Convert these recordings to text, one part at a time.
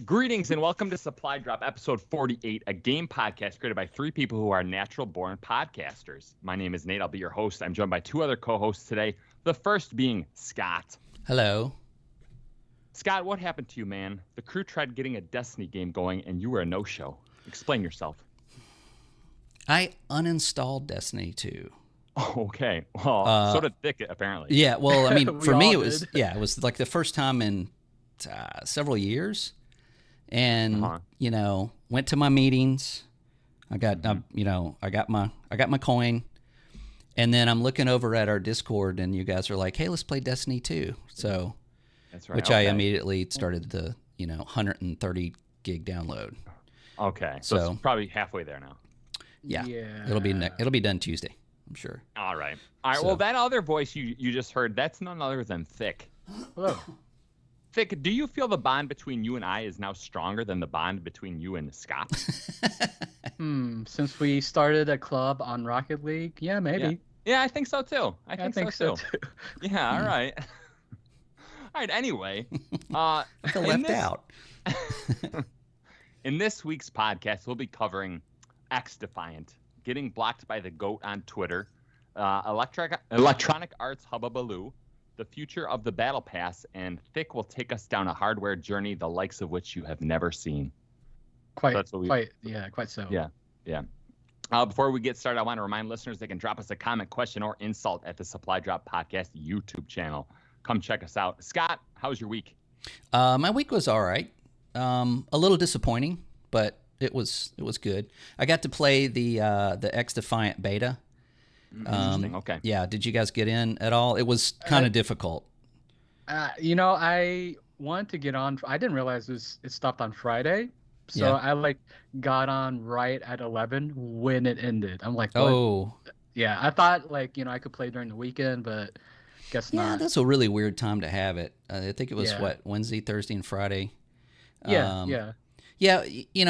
Greetings and welcome to Supply Drop, episode 48, a game podcast created by three people who are natural-born podcasters. My name is Nate. I'll be your host. I'm joined by two other co-hosts today, the first being Scott. Hello. Scott, what happened to you, man? The crew tried getting a Destiny game going, and you were a no-show. Explain yourself. I uninstalled Destiny 2. Oh, okay. Well, so did Thick, apparently. Yeah, well, I mean, for me, it was like the first time in several years. And went to my meetings. I got I got my coin, and then I'm looking over at our Discord, and you guys are like, "Hey, let's play Destiny 2." So that's right. Which I immediately started the 130 gig download. Okay, so it's probably halfway there now. Yeah. It'll be done Tuesday, I'm sure. All right. Well, that other voice you just heard, that's none other than Thick. Hello. Thick, do you feel the bond between you and I is now stronger than the bond between you and Scott? Since we started a club on Rocket League, yeah, maybe. Yeah, I think so too. I think so too. Yeah, all right. All right, anyway. I feel left out. In this week's podcast, we'll be covering Xdefiant, getting blocked by the GOAT on Twitter, Electronic Arts Hubbubaloo, the future of the Battlepass, and Thick will take us down a hardware journey, the likes of which you have never seen. Quite so. Yeah. Before we get started, I want to remind listeners they can drop us a comment, question, or insult at the Supply Drop Podcast YouTube channel. Come check us out. Scott, how was your week? My week was all right. A little disappointing, but it was good. I got to play the Xdefiant beta. Interesting. Okay. Yeah. Did you guys get in at all? It was kind of difficult. I wanted to get on. I didn't realize it stopped on Friday, so I got on right at 11 when it ended. I'm like, what? Oh. Yeah. I thought I could play during the weekend, but guess not. Yeah, that's a really weird time to have it. I think it was Wednesday, Thursday, and Friday. Yeah. Yeah.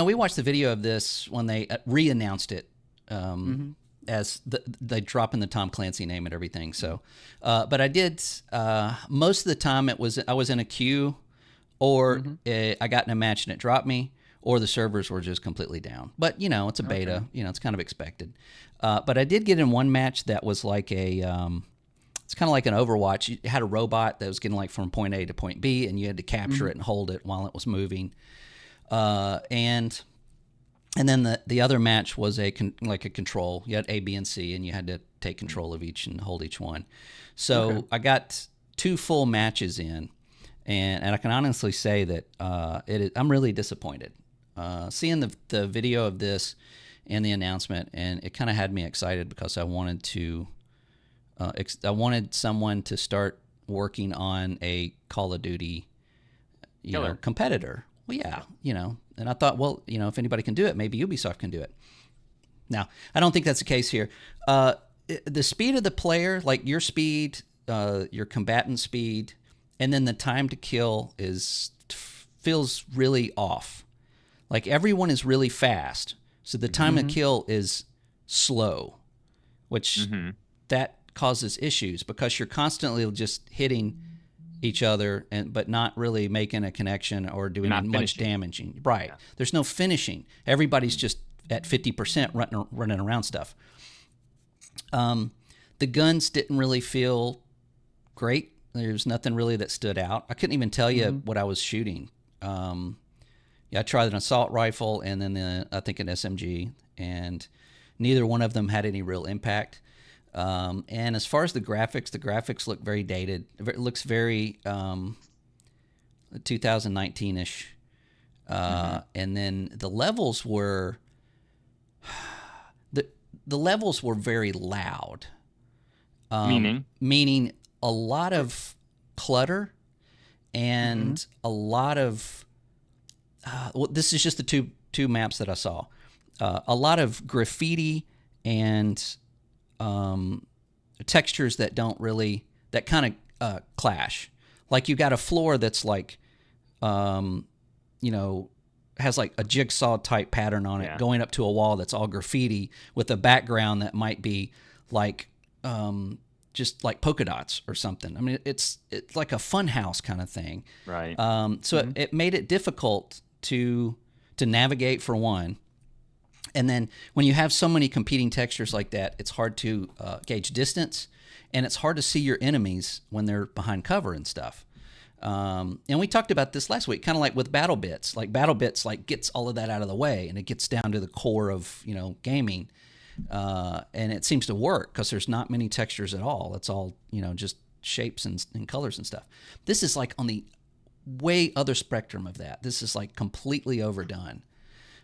We watched the video of this when they re-announced it. As they drop in the Tom Clancy name and everything. So, but I did most of the time. I was in a queue, or I got in a match and it dropped me, or the servers were just completely down. But it's a beta. Okay. It's kind of expected. But I did get in one match that was like it's kind of like an Overwatch. You had a robot that was getting from point A to point B, and you had to capture it and hold it while it was moving. And then the other match was a control. You had A, B, and C, and you had to take control of each and hold each one. So I got 2 full matches in, and I can honestly say that I'm really disappointed. Seeing the video of this and the announcement, and it kind of had me excited because I wanted someone to start working on a Call of Duty, competitor. Well, yeah, and I thought, well, if anybody can do it, maybe Ubisoft can do it. Now, I don't think that's the case here. The speed of the player, like your speed, your combatant speed, and then the time to kill feels really off. Like everyone is really fast, so the time to kill is slow, which that causes issues because you're constantly just hitting each other but not really making a connection or doing much damaging. Right. Yeah. There's no finishing. Everybody's just at 50% running around stuff. The guns didn't really feel great. There's nothing really that stood out. I couldn't even tell you what I was shooting. I tried an assault rifle and then I think an SMG, and neither one of them had any real impact. And as far as the graphics look very dated. It looks very 2019-ish. And then the levels were the levels were very loud. Meaning a lot of clutter and a lot of this is just the two maps that I saw. A lot of graffiti and textures that don't really, that kind of clash. Like you got a floor that's like, has like a jigsaw type pattern on it going up to a wall that's all graffiti with a background that might be like just like polka dots or something. I mean, it's like a fun house kind of thing. Right. So it made it difficult to navigate for one. And then when you have so many competing textures like that, it's hard to gauge distance, and it's hard to see your enemies when they're behind cover and stuff. And we talked about this last week, kind of like with Battle Bits. Like Battle Bits like gets all of that out of the way, and it gets down to the core of gaming. And it seems to work because there's not many textures at all. It's all just shapes and colors and stuff. This is like on the way other spectrum of that. This is like completely overdone.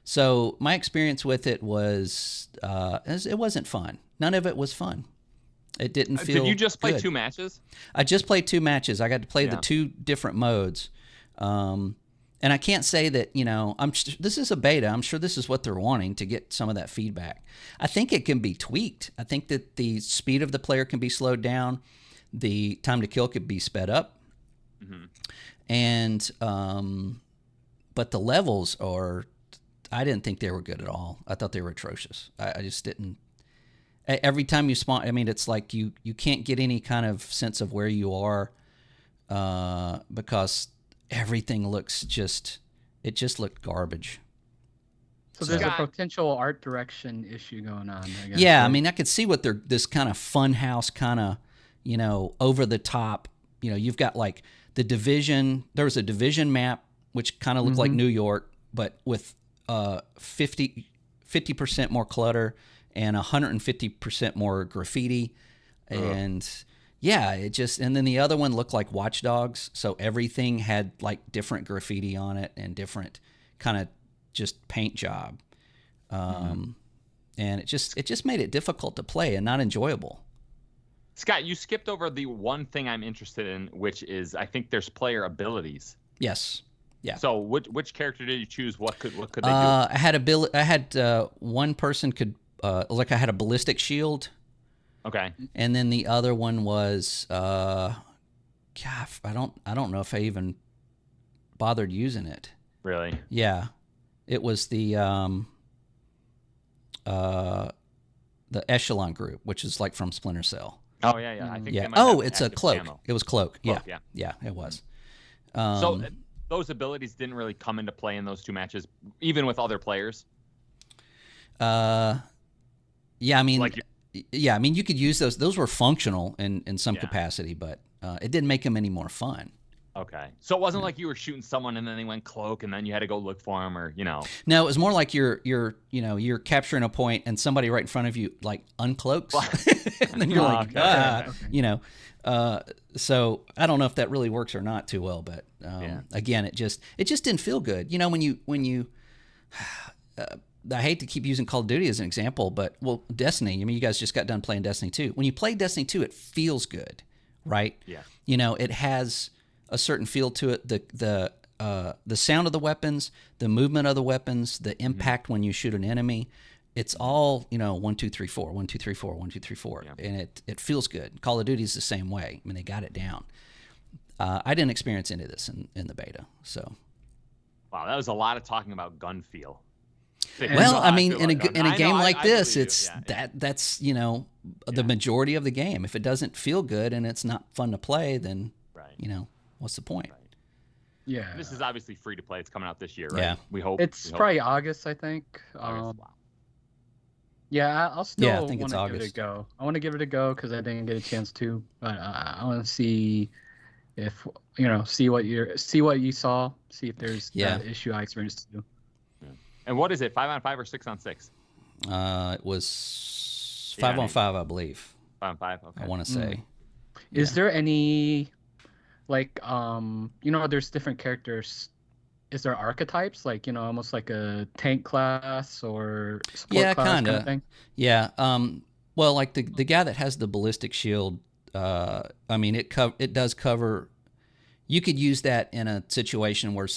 So my experience with it was it wasn't fun. None of it was fun. It didn't feel. Did you just play good. 2 matches? I just played 2 matches. I got to play the 2 different modes, and I can't say that this is a beta. I'm sure this is what they're wanting to get some of that feedback. I think it can be tweaked. I think that the speed of the player can be slowed down, the time to kill could be sped up, and but the levels are. I didn't think they were good at all. I thought they were atrocious. I just didn't. Every time you spawn, I mean, it's like you can't get any kind of sense of where you are because everything looks it just looked garbage. So there's a potential art direction issue going on, I guess. Yeah, right? I mean, I could see what they're this kind of fun house kind of, over the top. You've got like the Division. There was a Division map which kind of looked like New York, but with 50% more clutter and 150% more graffiti, and and then the other one looked like Watch Dogs, so everything had like different graffiti on it and different kind of just paint job, and it just made it difficult to play and not enjoyable. Scott, you skipped over the one thing I'm interested in, which is I think there's player abilities. Yes. Yeah. So which character did you choose? What could they do? I had one person could like I had a ballistic shield. Okay. And then the other one was I don't know if I even bothered using it. Really? Yeah. It was the Echelon group, which is like from Splinter Cell. Oh yeah. I think. Yeah. They might have It's a cloak. camo. It was cloak. Yeah, it was. So those abilities didn't really come into play in those 2 matches, even with other players. Yeah, I mean, you could use those. Those were functional in some capacity, but it didn't make them any more fun. Okay, so it wasn't like you were shooting someone and then they went cloak and then you had to go look for them, or No, it was more like you're capturing a point and somebody right in front of you like uncloaks, and then you're like, okay. So I don't know if that really works or not too well, but again, it just didn't feel good. When you I hate to keep using Call of Duty as an example, but Destiny. I mean, you guys just got done playing Destiny 2. When you play Destiny 2, it feels good, right? Yeah. It has a certain feel to it. The sound of the weapons, the movement of the weapons, the impact when you shoot an enemy. It's all 1 2 3 4 1 2 3 4 1 2 3 4, and it feels good. Call of Duty is the same way. I mean, they got it down. I didn't experience any of this in the beta, so. Wow, that was a lot of talking about gun feel. Well, I mean, in a game like this, it's that's the majority of the game. If it doesn't feel good and it's not fun to play, then what's the point? Right. Yeah, this is obviously free to play. It's coming out this year, right? Yeah, we hope it's probably August, I think. August. Wow. Yeah, I'll still I think want it's to give it a go. I want to give it a go because I didn't get a chance to, but I want to see if see what you saw, see if there's that issue I experienced too. And what is it? 5-on-5 or 6-on-6? It was 5-on-5, I believe. 5-on-5. Okay. I want to say. Is there any there's different characters? Is there archetypes almost like a tank class or support class kind of thing? Yeah. Well, like the guy that has the ballistic shield. I mean, it does cover. You could use that in a situation where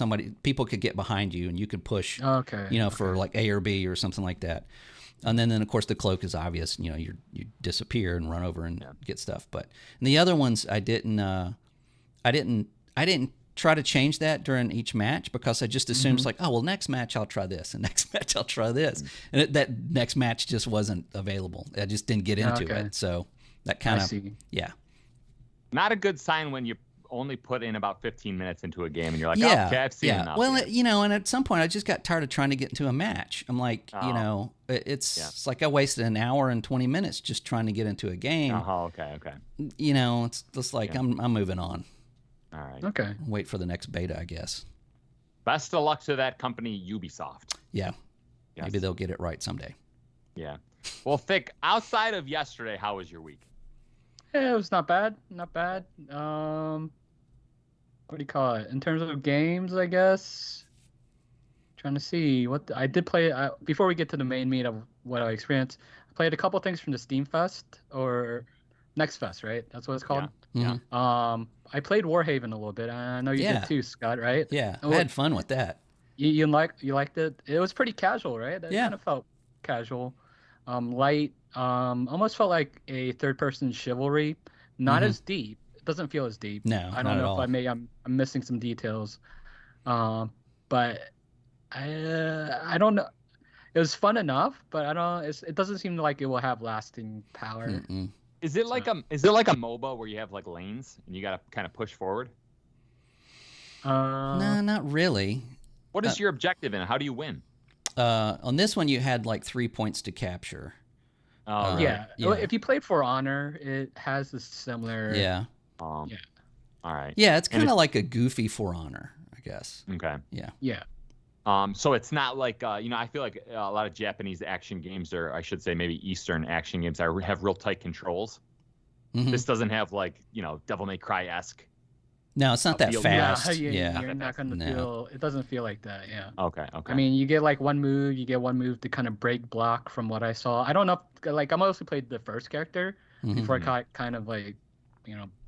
people could get behind you and you could push, for like A or B or something like that. And then of course the cloak is obvious. You know, you disappear and run over and get stuff. But in the other ones, I didn't try to change that during each match because I just assumed it's like, oh well, next match I'll try this, and next match I'll try this, and that next match just wasn't available. I just didn't get into it. So that kind of not a good sign when you only put in about 15 minutes into a game and you're like, okay, I've seen enough. Well, you know, and at some point I just got tired of trying to get into a match. I'm like, you know, it's like I wasted an hour and 20 minutes just trying to get into a game. Okay. You know, it's just like I'm moving on. All right. Okay. Wait for the next beta, I guess. Best of luck to that company, Ubisoft. Yeah. Yes. Maybe they'll get it right someday. Yeah. Well, Thick, outside of yesterday, how was your week? Yeah, it was not bad. Not bad. What do you call it? In terms of games, I guess. Trying to see what I did play. Before we get to the main meat of what I experienced, I played a couple things from the Steam Fest or Next Fest, right? That's what it's called. Yeah. I played Warhaven a little bit. I know you did too, Scott, right? Yeah, I had fun with that. You liked it? It was pretty casual, right? It kind of felt casual, light. Almost felt like a third-person chivalry. Not as deep. It doesn't feel as deep. No, I don't know if I'm missing some details, but I don't know. It was fun enough, but I don't. It doesn't seem like it will have lasting power. Is it like a MOBA where you have like lanes and you gotta kind of push forward? No, not really. What is your objective in it? How do you win? On this one, you had like 3 points to capture. Yeah. If you played For Honor, it has a similar. Yeah. All right. Yeah, it's kind of like a goofy For Honor, I guess. Okay. Yeah. Yeah. So it's not like I feel like a lot of Japanese action games, or I should say maybe Eastern action games, have real tight controls. This doesn't have like Devil May Cry-esque. No, it's not that fast. Yeah, you're not gonna feel. It doesn't feel like that. Yeah. Okay. I mean, you get like one move. You get one move to kind of break block. From what I saw, I don't know. Like I mostly played the first character before I got kind of like,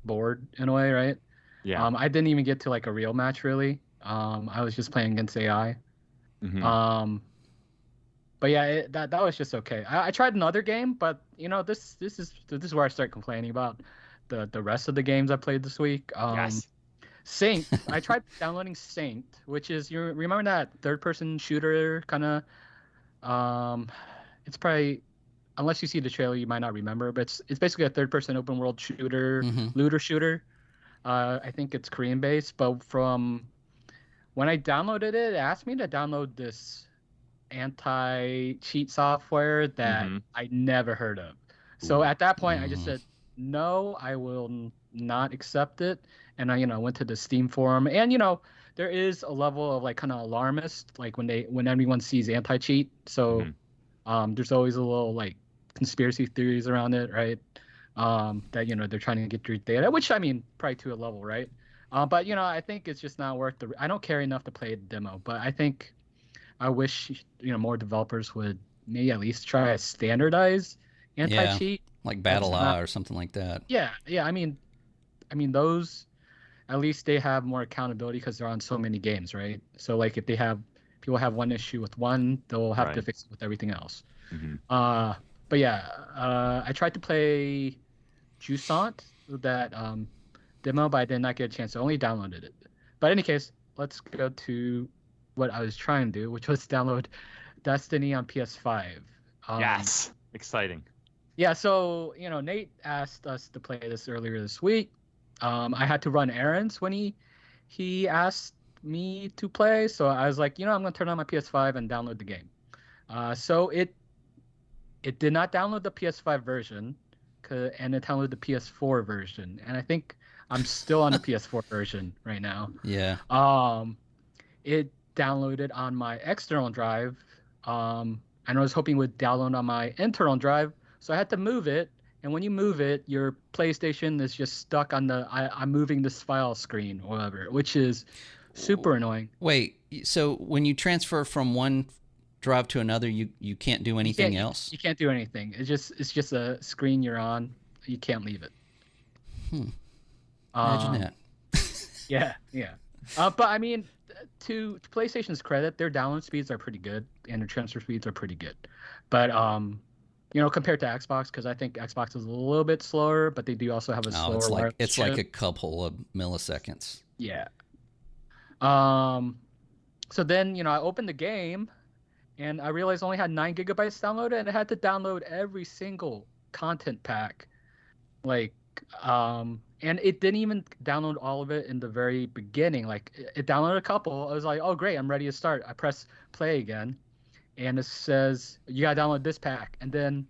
bored in a way, right? Yeah. I didn't even get to like a real match really. I was just playing against AI. But yeah, that was just okay. I tried another game, but this is where I start complaining about the rest of the games I played this week. Yes. Synced. I tried downloading Synced, which is, you remember that third-person shooter kind of. It's probably, unless you see the trailer, you might not remember, but it's basically a third-person open-world shooter, looter shooter. I think it's Korean-based, but from when I downloaded it asked me to download this anti-cheat software that I never heard of. So at that point, I just said, no, I will not accept it. And I went to the Steam forum, and there is a level of like kind of alarmist, like when everyone sees anti-cheat. So there's always a little like conspiracy theories around it, right? That they're trying to get your data, which I mean probably to a level, right? But I think it's just not worth I don't care enough to play the demo, but I wish more developers would maybe at least try to standardize anti-cheat, like Battlepass or something like that. Yeah. I mean those, at least they have more accountability because they're on so many games, right? So like if people have one issue with one, they'll have to fix it with everything else. But yeah, I tried to play Xdefiant, that demo, but I did not get a chance. I only downloaded it. But in any case, let's go to what I was trying to do, which was download Destiny on PS5. Yes, exciting. Yeah, so Nate asked us to play this earlier this week. I had to run errands when he asked me to play, so I was like, I'm gonna turn on my PS5 and download the game. So it did not download the PS5 version, and it downloaded the PS4 version, and I think I'm still on the PS4 version right now. Yeah. It downloaded on my external drive, and I was hoping it would download on my internal drive, so I had to move it. And when you move it, your PlayStation is just stuck on the I'm moving this file screen or whatever, which is super annoying. Wait, so when you transfer from one drive to another, you can't do anything else? You can't do anything. It's just a screen you're on. You can't leave it. Imagine that. Yeah. But I mean, to PlayStation's credit, their download speeds are pretty good and their transfer speeds are pretty good. But compared to Xbox, because I think Xbox is a little bit slower, but they do also have a slower. It's like a couple of milliseconds. Yeah. So then I opened the game, and I realized I only had 9 gigabytes downloaded, and I had to download every single content pack, and it didn't even download all of it in the very beginning. Like, it downloaded a couple. I was like, oh great, I'm ready to start. I press play again, and it says you gotta download this pack, and then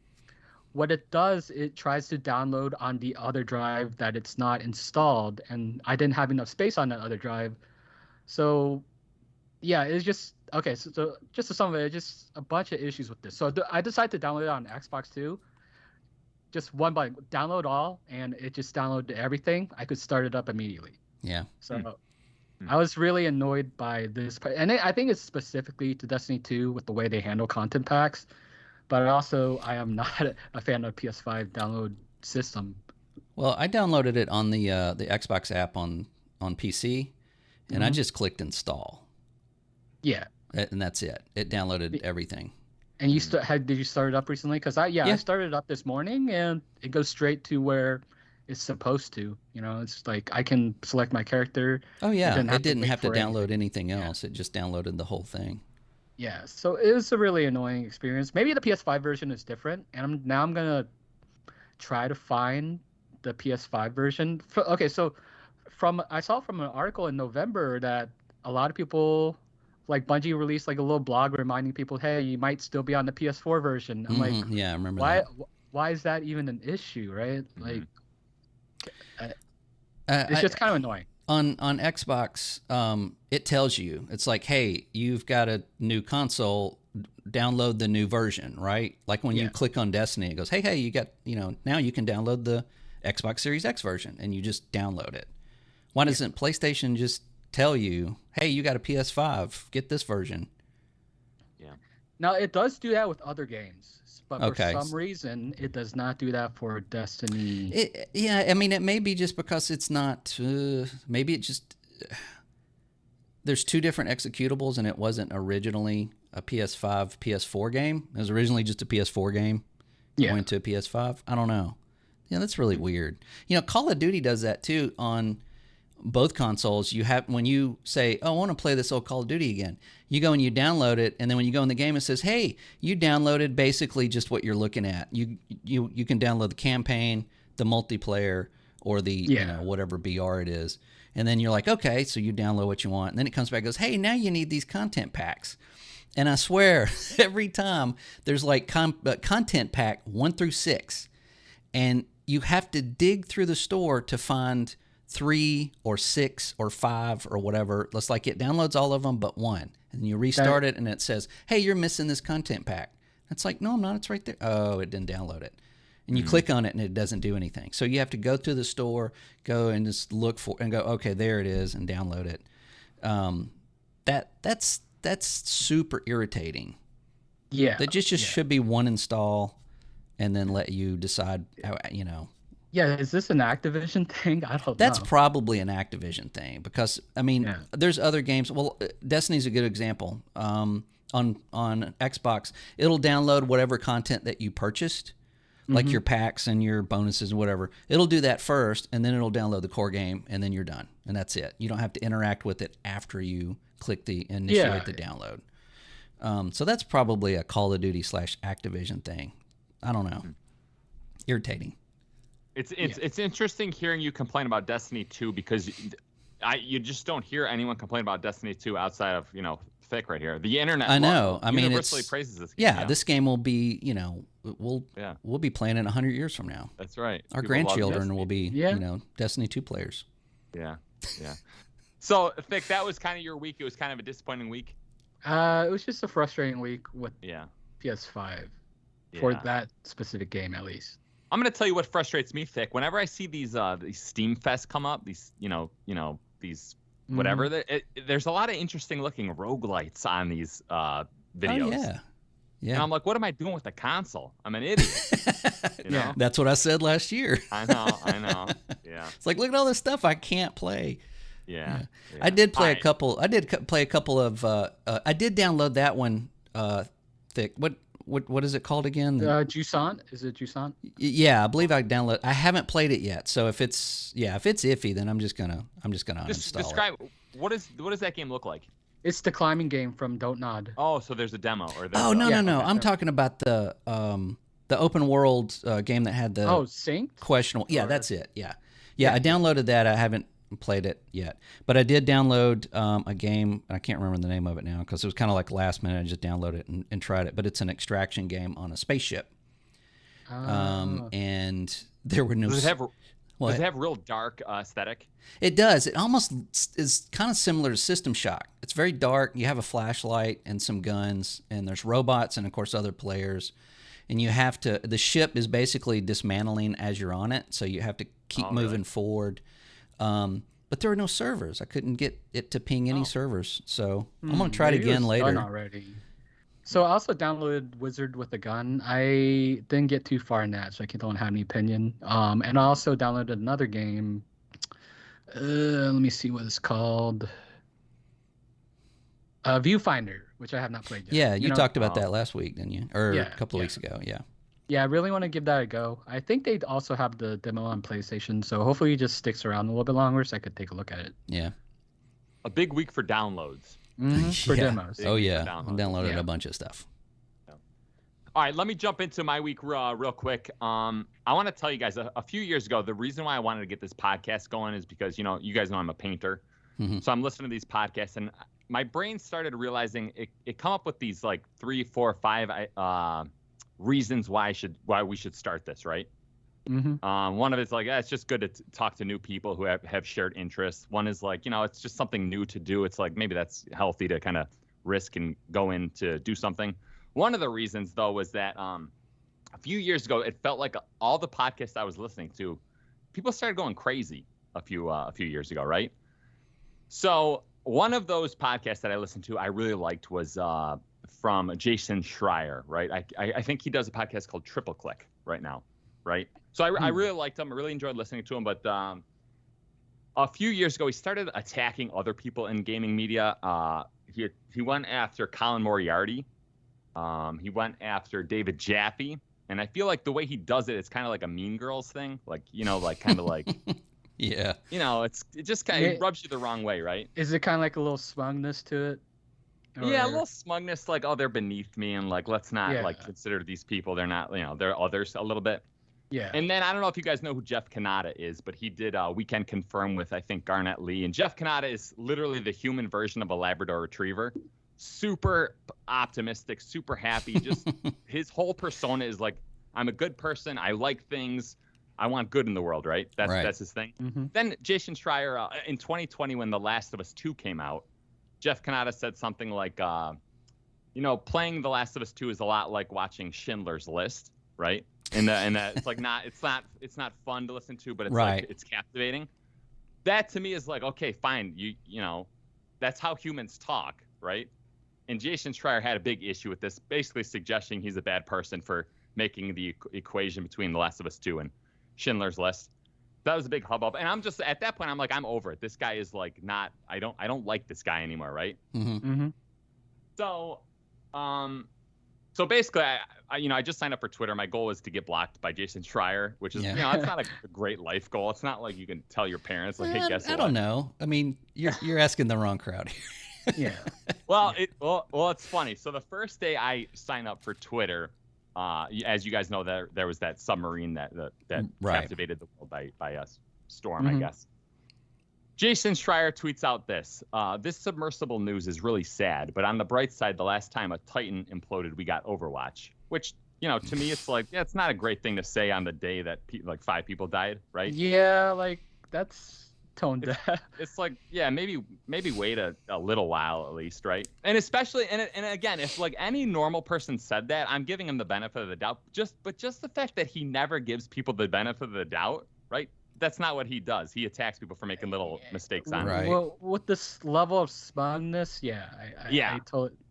what it does, it tries to download on the other drive that it's not installed, and I didn't have enough space on that other drive. So yeah, it's just okay. So just to sum of it, just a bunch of issues with this. So I decided to download it on Xbox too. Just one button, download all, and it just downloaded everything. I could start it up immediately. Yeah. So I was really annoyed by this, and I think it's specifically to Destiny 2 with the way they handle content packs. But also, I am not a fan of PS5 download system. Well, I downloaded it on the Xbox app on PC, and I just clicked install. Yeah. And that's it. It downloaded everything. And you did you start it up recently? Because I started it up this morning, and it goes straight to where it's supposed to. It's like I can select my character. Oh yeah, it didn't have to download anything else. Yeah. It just downloaded the whole thing. Yeah, so it was a really annoying experience. Maybe the PS5 version is different, and I'm gonna try to find the PS5 version. Okay, so I saw from an article in November that a lot of people, like Bungie, released like a little blog reminding people, hey, you might still be on the PS4 version. I'm like, yeah, I remember why? that. Why is that even an issue, right? Like, it's just kind of annoying. On Xbox, it tells you, it's like, hey, you've got a new console, download the new version, right? Like when you click on Destiny, it goes, hey, you got, now you can download the Xbox Series X version, and you just download it. Why doesn't PlayStation just tell you, hey, you got a PS5, get this version? Yeah. Now, it does do that with other games, but for some reason, it does not do that for Destiny. It may be just because it's not, maybe it just, there's 2 different executables, and it wasn't originally a PS5, PS4 game. It was originally just a PS4 game going to a PS5. I don't know. Yeah, that's really weird. Call of Duty does that too on both consoles. You have, when you say, oh, I want to play this old Call of Duty again, you go and you download it, and then when you go in the game, it says, hey, you downloaded basically just what you're looking at. You can download the campaign, the multiplayer, or the whatever BR it is, and then you're like, okay, so you download what you want, and then it comes back and goes, hey, now you need these content packs. And I swear, every time there's like content pack 1 through 6, and you have to dig through the store to find 3 or 6 or 5 or whatever. It's like it downloads all of them but one, and you restart it, and it says, hey, you're missing this content pack. It's like, no, I'm not. It's right there. Oh, it didn't download it. And you click on it, and it doesn't do anything. So you have to go to the store, go and just look for, and go, okay, there it is, and download it. That's super irritating. Yeah. That just should be one install, and then let you decide how, Yeah, is this an Activision thing? I don't know. That's probably an Activision thing, because there's other games. Well, Destiny's a good example. On Xbox, it'll download whatever content that you purchased, like your packs and your bonuses and whatever. It'll do that first, and then it'll download the core game, and then you're done, and that's it. You don't have to interact with it after you click the initiate the download. So that's probably a Call of Duty / Activision thing. I don't know. Irritating. It's interesting hearing you complain about Destiny 2, because you just don't hear anyone complain about Destiny 2 outside of Thick right here. The internet, I know. I mean, universally praises this game. Yeah, this game will be, we'll be playing it 100 years from now. That's right. Our grandchildren will be, Destiny 2 players. Yeah. So Thick, that was kind of your week. It was kind of a disappointing week. It was just a frustrating week with PS5 for that specific game, at least. I'm gonna tell you what frustrates me, Thick. Whenever I see these Steam Fest come up, these these whatever, there's a lot of interesting looking roguelites on these videos. Oh, yeah. And I'm like, what am I doing with the console? I'm an idiot. That's what I said last year. I know. Yeah. It's like, look at all this stuff I can't play. Yeah. I did play a couple. I did play a couple of. I did download that one. Thick. what is it called again? Jusant? Is it Jusant? Yeah, I believe I download. I haven't played it yet, so if it's iffy, then I'm just gonna Just uninstall describe what does that game look like? It's the climbing game from Don't Nod. Oh, so there's a demo or Oh no. Okay. I'm talking about the open world game that had the Synced? questionable. Yeah, that's it. Yeah. I downloaded that. I haven't played it yet, but I did download a game. I can't remember the name of it now because it was kind of like last minute. I just downloaded it and tried it, but it's an extraction game on a spaceship. And there were no. Does it have real dark aesthetic? It does. It almost is kind of similar to System Shock. It's very dark. You have a flashlight and some guns, and there's robots and of course other players. And you have to. The ship is basically dismantling as you're on it, so you have to keep moving forward. But there are no servers. I couldn't get it to ping any servers, so I'm gonna try it again later. Already. So I also downloaded Wizard with a Gun. I didn't get too far in that, so I don't have any opinion. And I also downloaded another game. Let me see what it's called. Viewfinder, which I have not played yet. Yeah, you talked about that last week, didn't you? Or a couple of weeks ago, yeah. Yeah, I really want to give that a go. I think they also have the demo on PlayStation, so hopefully it just sticks around a little bit longer so I could take a look at it. Yeah. A big week for downloads. For demos. Oh, yeah. I downloaded a bunch of stuff. All right, let me jump into my week real quick. I want to tell you guys, a few years ago, the reason why I wanted to get this podcast going is because, you guys know I'm a painter. Mm-hmm. So I'm listening to these podcasts, and my brain started realizing it come up with these, like, 3, 4, 5 reasons why we should start this, right? Mm-hmm. One of it's like, it's just good to talk to new people who have shared interests. One is like, it's just something new to do. It's like maybe that's healthy to kind of risk and go in to do something. One of the reasons, though, was that a few years ago, it felt like all the podcasts I was listening to, people started going crazy a few years ago, right? So one of those podcasts that I listened to, I really liked was from Jason Schreier, right? I think he does a podcast called Triple Click right now, right? So I really liked him. I really enjoyed listening to him. But a few years ago, he started attacking other people in gaming media. He went after Colin Moriarty. He went after David Jaffe. And I feel like the way he does it, it's kind of like a Mean Girls thing. Like, kind of like... Yeah. It just kind of rubs you the wrong way, right? Is it kind of like a little smugness to it? Or... Yeah, a little smugness, like, oh, they're beneath me, and like, let's not consider these people. They're not, they're others a little bit. Yeah. And then I don't know if you guys know who Jeff Kanata is, but he did Weekend Confirm with, I think, Garnett Lee. And Jeff Kanata is literally the human version of a Labrador Retriever. Super optimistic, super happy. Just his whole persona is like, I'm a good person. I like things. I want good in the world, right? That's his thing. Mm-hmm. Then Jason Schreier, in 2020, when The Last of Us 2 came out, Jeff Kanata said something like, playing The Last of Us 2 is a lot like watching Schindler's List, right? And that it's like it's not fun to listen to, but it's like it's captivating. That to me is like, okay, fine, that's how humans talk, right? And Jason Schreier had a big issue with this, basically suggesting he's a bad person for making the equation between The Last of Us 2 and Schindler's List. That was a big hubbub, and I'm just at that point. I'm like, I'm over it. This guy is like not. I don't like this guy anymore, right? Mm-hmm. Mm-hmm. So basically, I just signed up for Twitter. My goal is to get blocked by Jason Schreier, which is it's not a great life goal. It's not like you can tell your parents like, hey, guess what? I don't know. I mean, you're asking the wrong crowd here. Yeah. Well, it's funny. So the first day I signed up for Twitter. As you guys know, there was that submarine that captivated the world by a storm, I guess. Jason Schreier tweets out this submersible news is really sad, but on the bright side, the last time a Titan imploded, we got Overwatch, which, to me, it's like, it's not a great thing to say on the day that 5 people died, right? Yeah, like, that's tone deaf. It's like, yeah, maybe wait a little while at least, right? And especially, and again, if like any normal person said that, I'm giving him the benefit of the doubt. But just the fact that he never gives people the benefit of the doubt, right? That's not what he does. He attacks people for making little mistakes on him. Well, with this level of smugness, I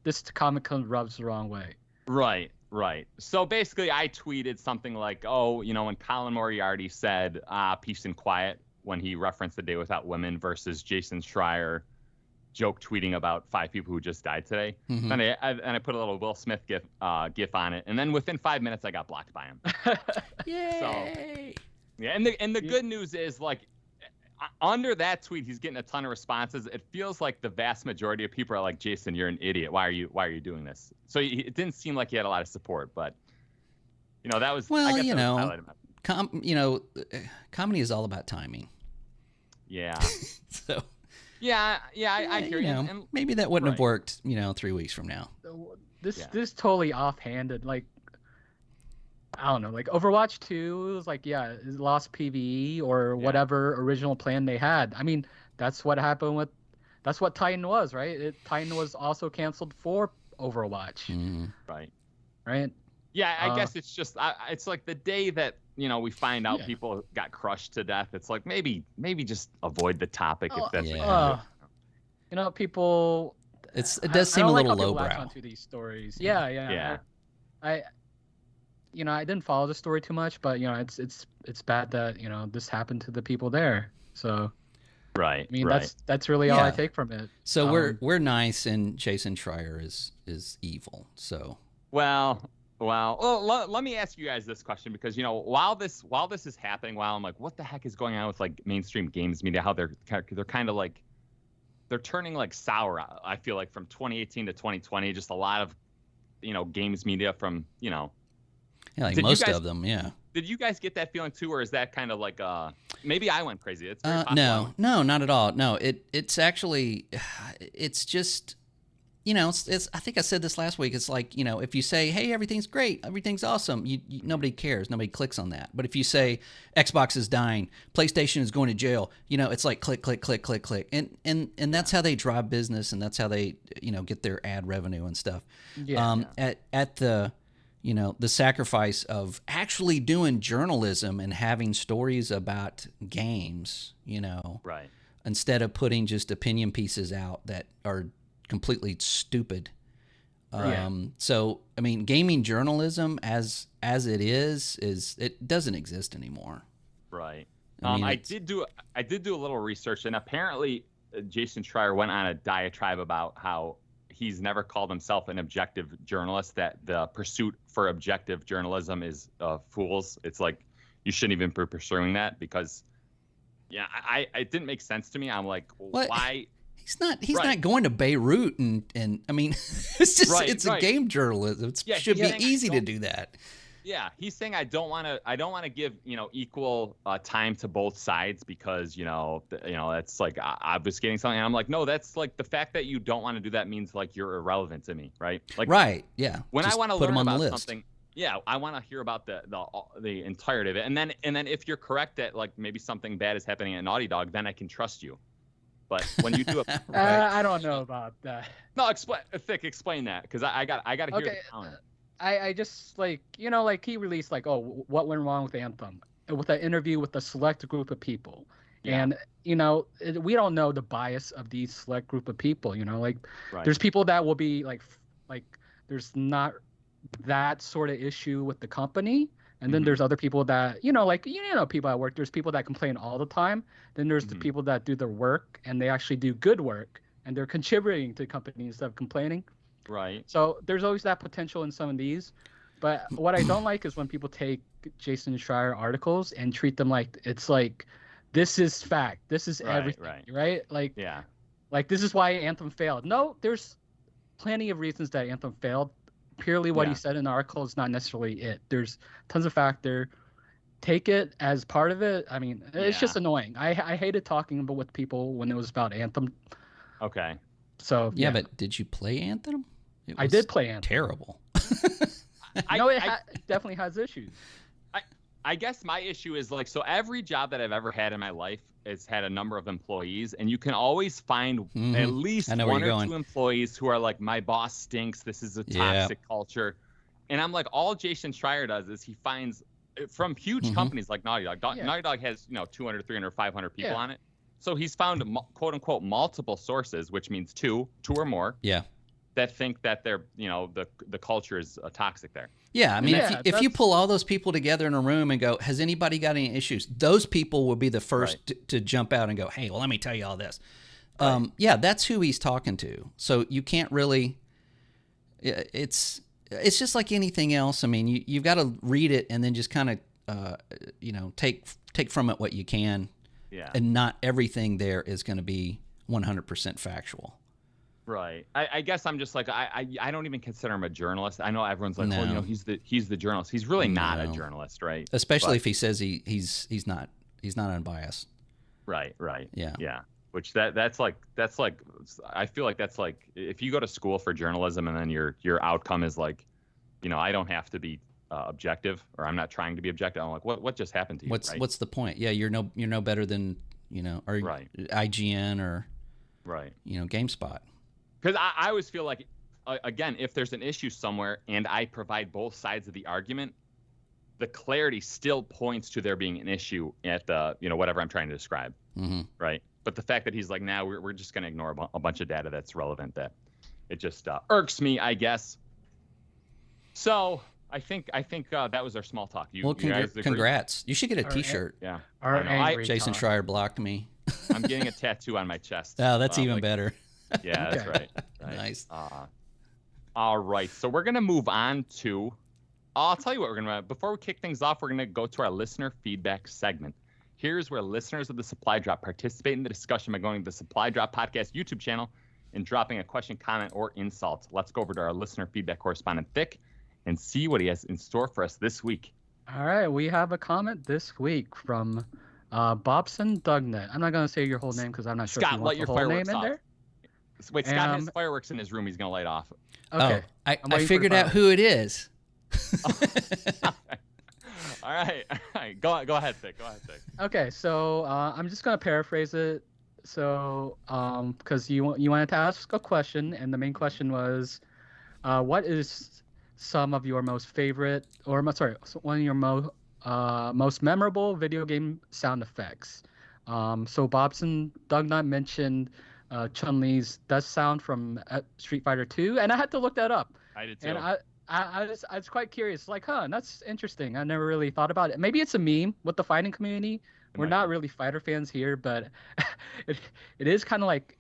this comic rubs the wrong way. Right. So basically, I tweeted something like, when Colin Moriarty said, peace and quiet, when he referenced The Day Without Women versus Jason Schreier joke tweeting about 5 people who just died today. Mm-hmm. And I put a little Will Smith gif on it, and then within 5 minutes I got blocked by him. Yay! So, yeah, and the good news is, like, under that tweet, he's getting a ton of responses. It feels like the vast majority of people are like, Jason, you're an idiot. Why are you doing this? So it didn't seem like he had a lot of support, but that was, well, I guess comedy is all about timing. Yeah. So. Yeah, I hear you. And maybe that wouldn't have worked, 3 weeks from now. This totally offhanded, like, I don't know, like Overwatch 2 was like, it lost PvE or whatever original plan they had. I mean, that's what happened that's what Titan was, right? Titan was also canceled for Overwatch. Mm. Right. Yeah, I guess it's just, it's like the day that, we find out people got crushed to death. It's like, maybe just avoid the topic if that's people. It does seem a little lowbrow. Onto these stories. Yeah. I didn't follow the story too much, but it's bad that this happened to the people there. So, right. I mean, that's really all I take from it. So we're nice, and Jason Schreier is evil. So well, let me ask you guys this question, because while this is happening, while I'm like, what the heck is going on with like mainstream games media? How they're kind of like, they're turning like sour. I feel like from 2018 to 2020, just a lot of games media from Yeah, like most of them, yeah. Did you guys get that feeling too, or is that kind of like maybe I went crazy? It's very no, not at all. No, it's actually, it's just, it's I think I said this last week. It's like, if you say, hey, everything's great, everything's awesome, nobody cares, nobody clicks on that. But if you say Xbox is dying, PlayStation is going to jail, it's like click, click, click, click, click, and that's how they drive business, and that's how they get their ad revenue and stuff. At the the sacrifice of actually doing journalism and having stories about games, right, instead of putting just opinion pieces out that are completely stupid. So, I mean, gaming journalism as it is it doesn't exist anymore. Right. I did do a little research, and apparently Jason Schreier went on a diatribe about how he's never called himself an objective journalist, that the pursuit for objective journalism is fools. It's like, you shouldn't even be pursuing that, because it didn't make sense to me. I'm like, why? He's not going to Beirut and I mean, it's just it's a game journalism. It should be easy to do that. Yeah, he's saying I don't want to give equal time to both sides, because that's like obfuscating something. And I'm like, no, that's like, the fact that you don't want to do that means like you're irrelevant to me, right? Like, right, yeah. When just I want to put learn them on about the list. something, I want to hear about the entirety of it, and then if you're correct that like maybe something bad is happening at Naughty Dog, then I can trust you. But when you do it, I don't know about that. No, explain that, because I got to hear the counter. I just like he released like, oh, what went wrong with Anthem, with an interview with a select group of people, and we don't know the bias of these select group of people. There's people that will be like there's not that sort of issue with the company, and then there's other people that people at work. There's people that complain all the time. Then there's the people that do their work and they actually do good work and they're contributing to the company instead of complaining. Right. So there's always that potential in some of these. But what I don't like is when people take Jason Schreier articles and treat them like it's like, this is fact. This is everything. Right. Like, like this is why Anthem failed. No, there's plenty of reasons that Anthem failed. Purely what he said in the article is not necessarily it. There's tons of factor. Take it as part of it. I mean, it's just annoying. I hated talking about with people when it was about Anthem. Okay. So but did you play Anthem? I did play Anthem. Terrible. It definitely has issues. I guess my issue is like, so every job that I've ever had in my life has had a number of employees, and you can always find at least one or two employees who are like, my boss stinks, this is a toxic culture. And I'm like, all Jason Schreier does is he finds from huge companies like Naughty Dog. Naughty Dog has 200, 300, 500 people on it. So he's found quote unquote multiple sources, which means two or more. Yeah. That think that they're, the culture is toxic there. Yeah, I mean, if you pull all those people together in a room and go, has anybody got any issues? Those people will be the first to jump out and go, hey, well, let me tell you all this. Yeah, that's who he's talking to. So you can't really. It's just like anything else. I mean, you've got to read it and then just kind of take from it what you can. Yeah. And not everything there is going to be 100% factual. Right. I guess I'm just like I don't even consider him a journalist. I know everyone's like, No. well, he's the journalist. He's really not a journalist, right? Especially if he says he's not unbiased. Right. Yeah. Yeah. Which that's like I feel like that's like if you go to school for journalism and then your outcome is like, I don't have to be objective, or I'm not trying to be objective. I'm like, what just happened to you? What's the point? Yeah, you're no better than or IGN or GameSpot. Because I always feel like, again, if there's an issue somewhere and I provide both sides of the argument, the clarity still points to there being an issue at the whatever I'm trying to describe, right? But the fact that he's like, now we're just going to ignore a bunch of data that's relevant, that it just irks me, I guess. So I think that was our small talk. You guys congrats! You should get a T-shirt. Yeah. Jason Schreier blocked me. I'm getting a tattoo on my chest. Oh, that's even better. Yeah, that's right. Nice. All right, so we're gonna move on to. I'll tell you what before we kick things off, we're gonna go to our listener feedback segment. Here's where listeners of the Supply Drop participate in the discussion by going to the Supply Drop Podcast YouTube channel and dropping a question, comment, or insult. Let's go over to our listener feedback correspondent, Vic, and see what he has in store for us this week. All right, we have a comment this week from Bobson Dugnet. I'm not going to say your whole name because I'm not sure Scott, if you want the whole name in there. Wait, Scott has fireworks in his room. He's going to light off. Okay. I figured out who it is. All right. Go ahead, Vic. Okay, so I'm just going to paraphrase it. So, because you wanted to ask a question, and the main question was, what is some of your most favorite, one of your most memorable video game sound effects? So Bobson Dugnut mentioned Chun-Li's Death sound from Street Fighter 2, and I had to look that up. I did too. And I was quite curious, like, that's interesting. I never really thought about it. Maybe it's a meme with the fighting community. We're not really fighter fans here, but it is kind of like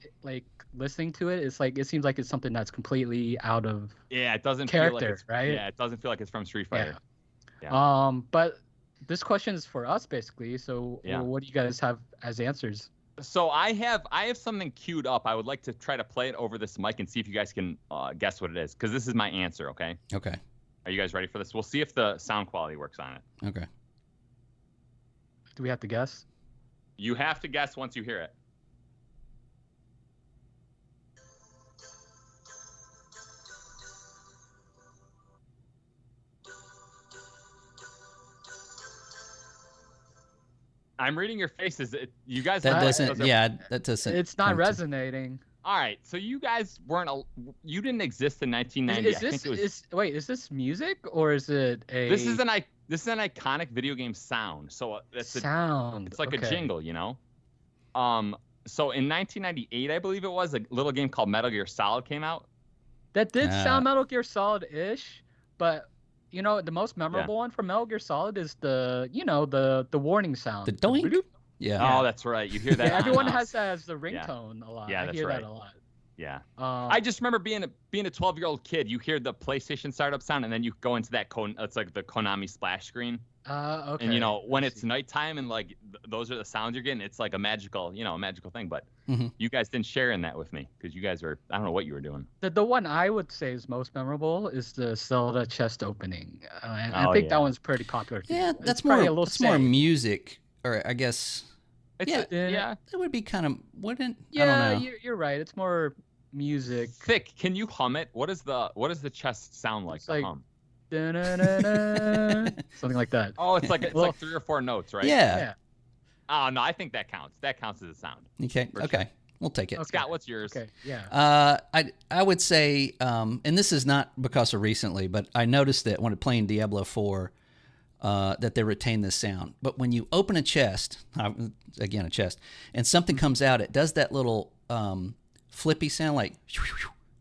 listening to it. It's like it seems like it's something that's completely out of it doesn't character, feel like it's, right? Yeah, it doesn't feel like it's from Street Fighter. Yeah. But this question is for us basically. So what do you guys have as answers? So I have something queued up. I would like to try to play it over this mic and see if you guys can guess what it is, because this is my answer. Okay. Okay. Are you guys ready for this? We'll see if the sound quality works on it. Okay. Do we have to guess? You have to guess once you hear it. I'm reading your faces. You guys. That doesn't. It's not resonating. All right, so you guys you didn't exist in 1990. Is this music or is it a? This is an iconic video game sound. So it's like a jingle, So in 1998, I believe it was, a little game called Metal Gear Solid came out. That did sound Metal Gear Solid-ish, but the most memorable one from Metal Gear Solid is the warning sound. The doink. Yeah. Oh, that's right. You hear that? Everyone has that as the ringtone a lot. Yeah, that's right. That a lot. Yeah. I just remember being a 12-year-old kid. You hear the PlayStation startup sound, and then you go into that it's like the Konami splash screen. Okay. And when it's nighttime and like those are the sounds you're getting, it's like a magical thing. But you guys didn't share in that with me because you guys were, I don't know what you were doing. The one I would say is most memorable is the Zelda chest opening. And I think that one's pretty popular too. Yeah, that's more music, or I guess. It would be kind of wouldn't. Yeah, I don't know. You're right. It's more music. Thick. Can you hum it? What does the chest sound like? It's like hum? Something like that. Oh, it's like like 3 or 4 notes, right? Yeah. Oh no, I think that counts. That counts as a sound. Okay. Sure. We'll take it. Okay. Scott, what's yours? Okay. Yeah. I would say, and this is not because of recently, but I noticed that when playing Diablo 4. That they retain this sound. But when you open a chest, again, a chest, and something comes out, it does that little flippy sound, like,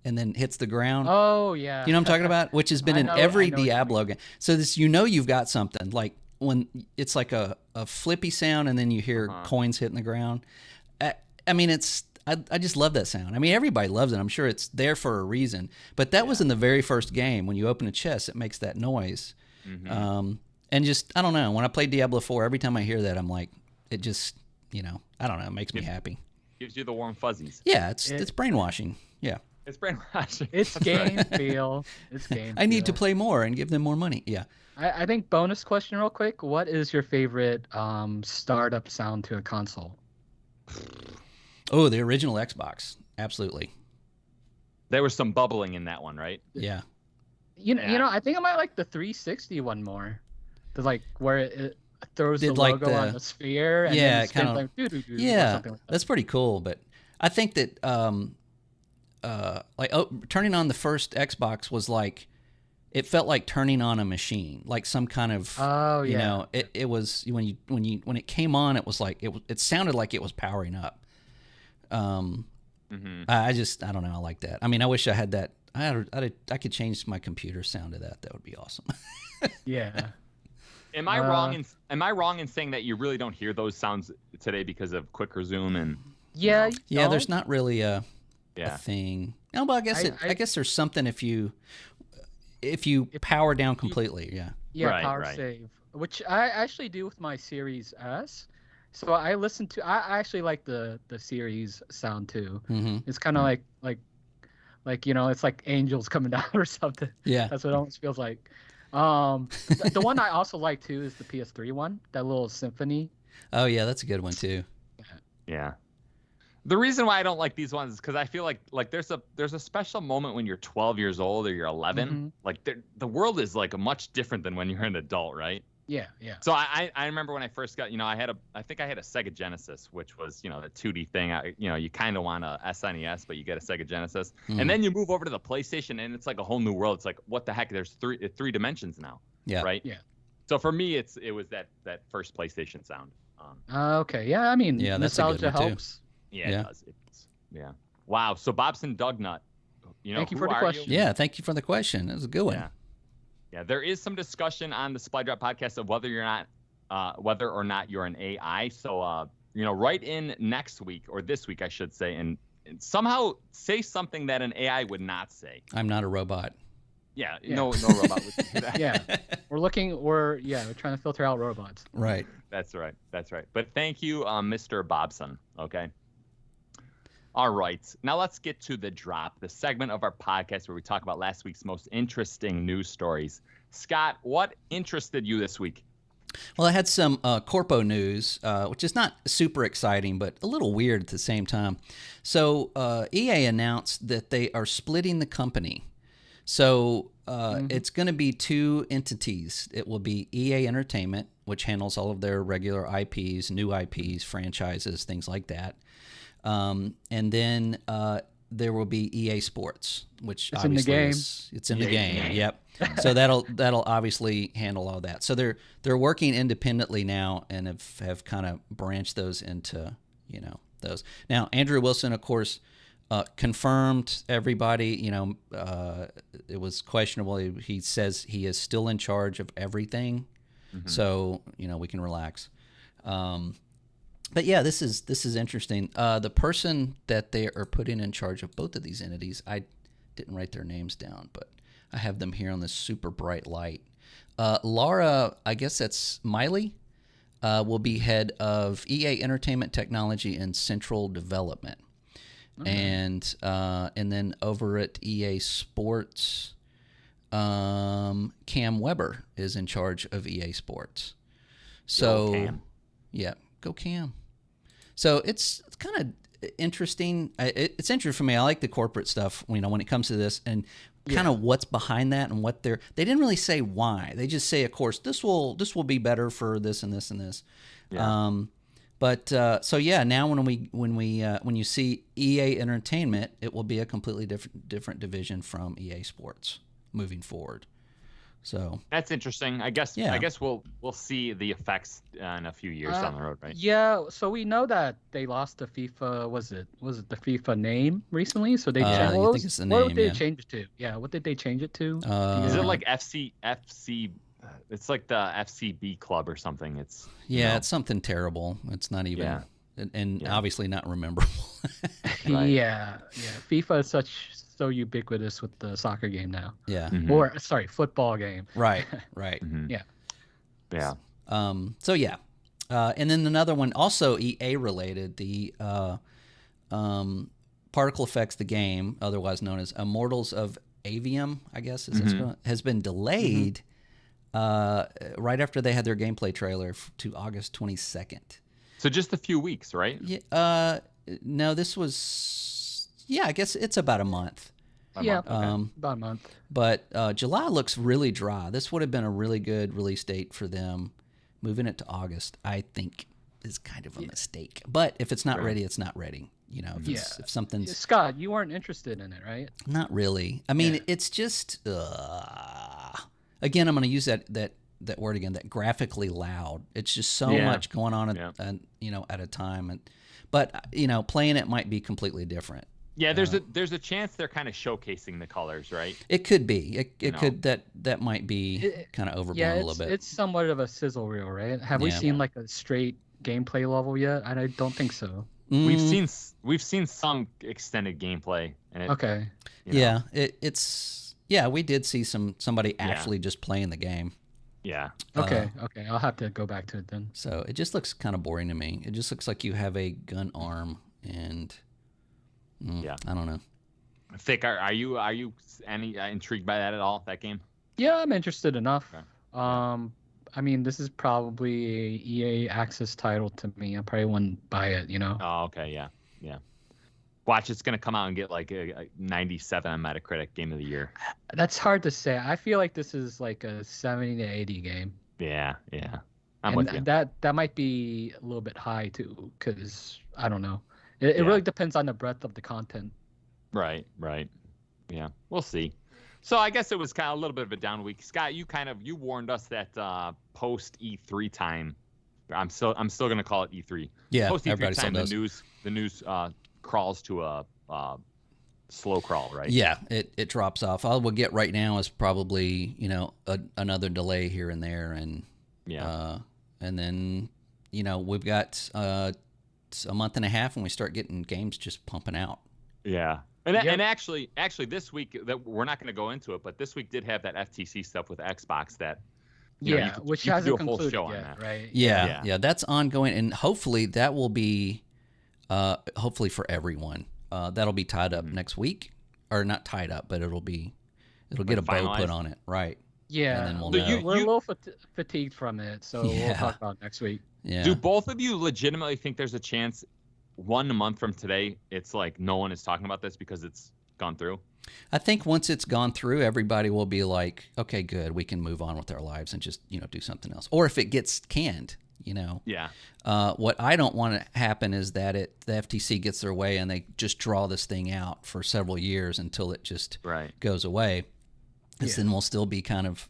and then hits the ground. Oh, yeah. You know what I'm talking about? Which has been in every Diablo game. So you've got something, like when it's like a flippy sound, and then you hear coins hitting the ground. I mean, I just love that sound. I mean, everybody loves it. I'm sure it's there for a reason. But that was in the very first game. When you open a chest, it makes that noise. Mm-hmm. And just, I don't know. When I play Diablo 4, every time I hear that, I'm like, it just, I don't know. It makes me happy. Gives you the warm fuzzies. Yeah, it's brainwashing. Yeah. It's brainwashing. It's game feel. It's game I need to play more and give them more money. Yeah. I think bonus question real quick. What is your favorite startup sound to a console? Oh, the original Xbox. Absolutely. There was some bubbling in that one, right? Yeah. You know, I think I might like the 360 one more. The where it throws the logo on the sphere and then it kind of like that's pretty cool. But I think that turning on the first Xbox was like, it felt like turning on a machine, like some kind of it was when it came on, it was like it sounded like it was powering up. I don't know, I like that. I mean, I wish I had that. I could change my computer sound to that. That would be awesome. Yeah. Am I wrong in saying that you really don't hear those sounds today because of quick resume and there's not really a thing. No, but I guess there's something if you power down completely. Power save, which I actually do with my Series S. So I actually like the Series sound too. Mm-hmm. It's kind of like it's like angels coming down or something. Yeah, that's what it almost feels like. The one I also like too is the PS3 one, that little symphony. Oh yeah, that's a good one too. Yeah. The reason why I don't like these ones is because I feel like there's a special moment when you're 12 years old or you're 11. Mm-hmm. Like the world is like much different than when you're an adult, right? Yeah. So I remember when I first got, I think I had a Sega Genesis, which was, the 2D thing. You kind of want a SNES, but you get a Sega Genesis. Mm. And then you move over to the PlayStation and it's like a whole new world. It's like, what the heck? There's three dimensions now. Yeah. Right? Yeah. So for me, it was that first PlayStation sound. Okay. Yeah. I mean, nostalgia helps. Too. Yeah, it does. Yeah. Wow. So Bobson Dugnut, thank you for the question. Yeah, thank you for the question. That was a good one. Yeah. There is some discussion on the Supply Drop podcast of whether or not you're an AI. So write in next week or this week, I should say, and somehow say something that an AI would not say. I'm not a robot. Yeah. No robot would do that. Yeah. We're trying to filter out robots. Right. That's right. But thank you, Mr. Bobson. Okay. All right. Now let's get to the drop, the segment of our podcast where we talk about last week's most interesting news stories. Scott, what interested you this week? Well, I had some Corpo news, which is not super exciting, but a little weird at the same time. So EA announced that they are splitting the company. So it's going to be two entities. It will be EA Entertainment, which handles all of their regular IPs, new IPs, franchises, things like that. And then there will be EA Sports, which it's obviously it's in the game. Yep. So that'll obviously handle all that. So they're working independently now and have kind of branched those into those. Now Andrew Wilson, of course, confirmed everybody. It was questionable. He says he is still in charge of everything, so we can relax. But yeah, this is interesting. The person that they are putting in charge of both of these entities, I didn't write their names down, but I have them here on this super bright light. Laura, I guess that's Miley, will be head of EA Entertainment Technology and Central Development. And then over at EA Sports, Cam Weber is in charge of EA Sports. So, Cam. Yeah, go Cam. So it's kind of interesting. It's interesting for me. I like the corporate stuff, when it comes to this, and kind of what's behind that and what they didn't really say why. They just say, of course, this will be better for this and this and this. Yeah. Now when you see EA Entertainment, it will be a completely different division from EA Sports moving forward. So that's interesting. I guess we'll see the effects in a few years down the road, right? Yeah. So we know that they lost the FIFA. Was it the FIFA name recently? So they changed. I think it's the name. What did they change it to? Yeah. What did they change it to? Is it like FC? It's like the FCB club or something. It's it's something terrible. It's not even. and obviously not rememberable. Right. Yeah. FIFA is so ubiquitous with the soccer game now. Yeah. Or sorry, football game. Right. Yeah. Yeah. So yeah, and then another one, also EA related, the Particle Effects, the game, otherwise known as Immortals of Aveum, I guess, has been delayed right after they had their gameplay trailer to August 22nd. So just a few weeks, right? Yeah. No, this was, I guess it's about a month. About a month. But July looks really dry. This would have been a really good release date for them. Moving it to August, I think, is kind of a mistake. But if it's not ready, it's not ready. You know, if something's... Scott, you weren't interested in it, right? Not really. I mean, it's just... again, I'm going to use that word again, that graphically loud. It's just so much going on at a time. But playing it might be completely different. Yeah, there's a chance they're kind of showcasing the colors, right? It could be. It could that might be kind of overblown a little bit. It's somewhat of a sizzle reel, right? Have we seen like a straight gameplay level yet? I don't think so. We've seen some extended gameplay. And we did see somebody actually just playing the game. Yeah. Okay. I'll have to go back to it then. So it just looks kind of boring to me. It just looks like you have a gun arm and I don't know. Thick, are you any intrigued by that at all? That game? Yeah, I'm interested enough. Okay. I mean, this is probably a EA Access title to me. I probably wouldn't buy it, Oh, okay, yeah. Watch, it's gonna come out and get like a 97 on Metacritic Game of the Year. That's hard to say. I feel like this is like a 70 to 80 game. Yeah. And with you. that might be a little bit high too, because I don't know. It really depends on the breadth of the content. Right. Yeah, we'll see. So I guess it was kind of a little bit of a down week. Scott, you warned us that post E3 time. I'm still gonna call it E3. Yeah, post E3 time, does. the news crawls to a slow crawl, right? Yeah, it drops off. All we'll get right now is probably another delay here and there, and and then we've got a month and a half when we start getting games just pumping out. Yeah. And actually, this week, that we're not going to go into it, but this week did have that FTC stuff with Xbox that, which hasn't concluded yet, right? Yeah, that's ongoing, and hopefully that will be, hopefully for everyone, that'll be tied up next week, or not tied up, but it'll get a bow put on it, right? Yeah, and then we'll know. We're a little fatigued from it, so we'll talk about it next week. Yeah. Do both of you legitimately think there's a chance 1 month from today, it's like no one is talking about this because it's gone through? I think once it's gone through, everybody will be like, okay, good, we can move on with our lives and just, do something else. Or if it gets canned, Yeah. What I don't want to happen is that the FTC gets their way and they just draw this thing out for several years until it just goes away. Because then we'll still be kind of,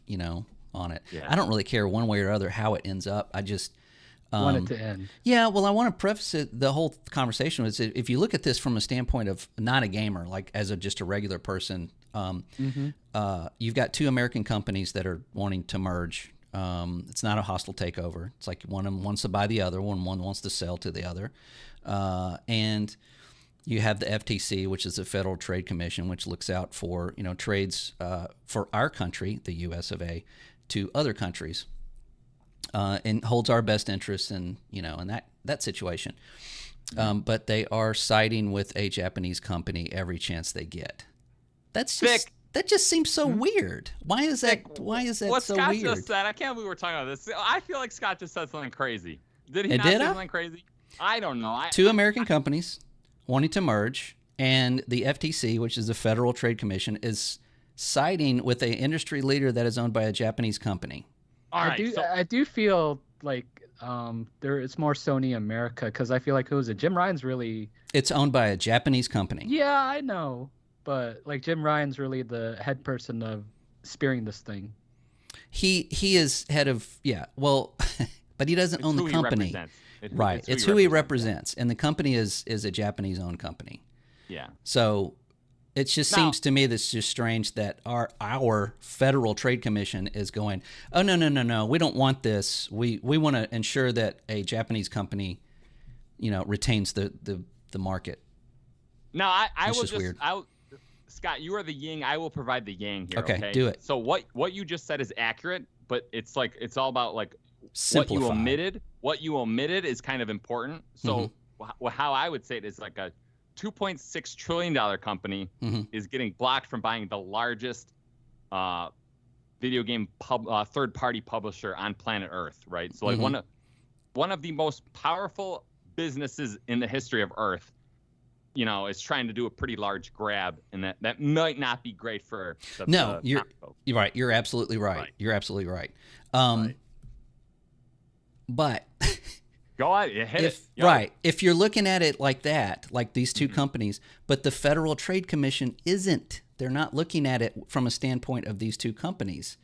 on it. Yeah. I don't really care one way or other how it ends up. I just want it to end. Yeah, well, I want to preface the whole conversation with, if you look at this from a standpoint of not a gamer, like as just a regular person, you've got two American companies that are wanting to merge. It's not a hostile takeover. It's like one wants to buy the other one wants to sell to the other. And you have the FTC, which is the Federal Trade Commission, which looks out for trades for our country, the U.S. of A., to other countries, and holds our best interests in that situation. But they are siding with a Japanese company every chance they get. That just seems so weird. Why is that? What so Scott weird? Just said, I can't believe we're talking about this. I feel like Scott just said something crazy. Did he not say something crazy? I don't know. Two American companies wanting to merge, and the FTC, which is the Federal Trade Commission, is siding with an industry leader that is owned by a Japanese company. I do feel like it's more Sony America, because I feel like Jim Ryan's really... It's owned by a Japanese company. Yeah, I know. But like Jim Ryan's really the head person of spearing this thing. He is head of, but he doesn't own the company. Right. It's who he represents. And the company is a Japanese owned company. Yeah. So it just seems to me that's just strange that our Federal Trade Commission is going, oh, no, we don't want this. We want to ensure that a Japanese company retains the market. No, I It's will just weird. Scott, you are the yin. I will provide the yang here. Okay, Okay, do it. So what you just said is accurate, but it's all about like Simplify. What you omitted is kind of important. So how I would say it is like a $2.6 trillion company is getting blocked from buying the largest video game third-party publisher on planet Earth, right? So like one of the most powerful businesses in the history of Earth, is trying to do a pretty large grab, and that might not be great for you're right. You're absolutely right. You're absolutely right. But go ahead, hit it. Right. If you're looking at it like that, like these two companies, but the Federal Trade Commission isn't. They're not looking at it from a standpoint of these two companies.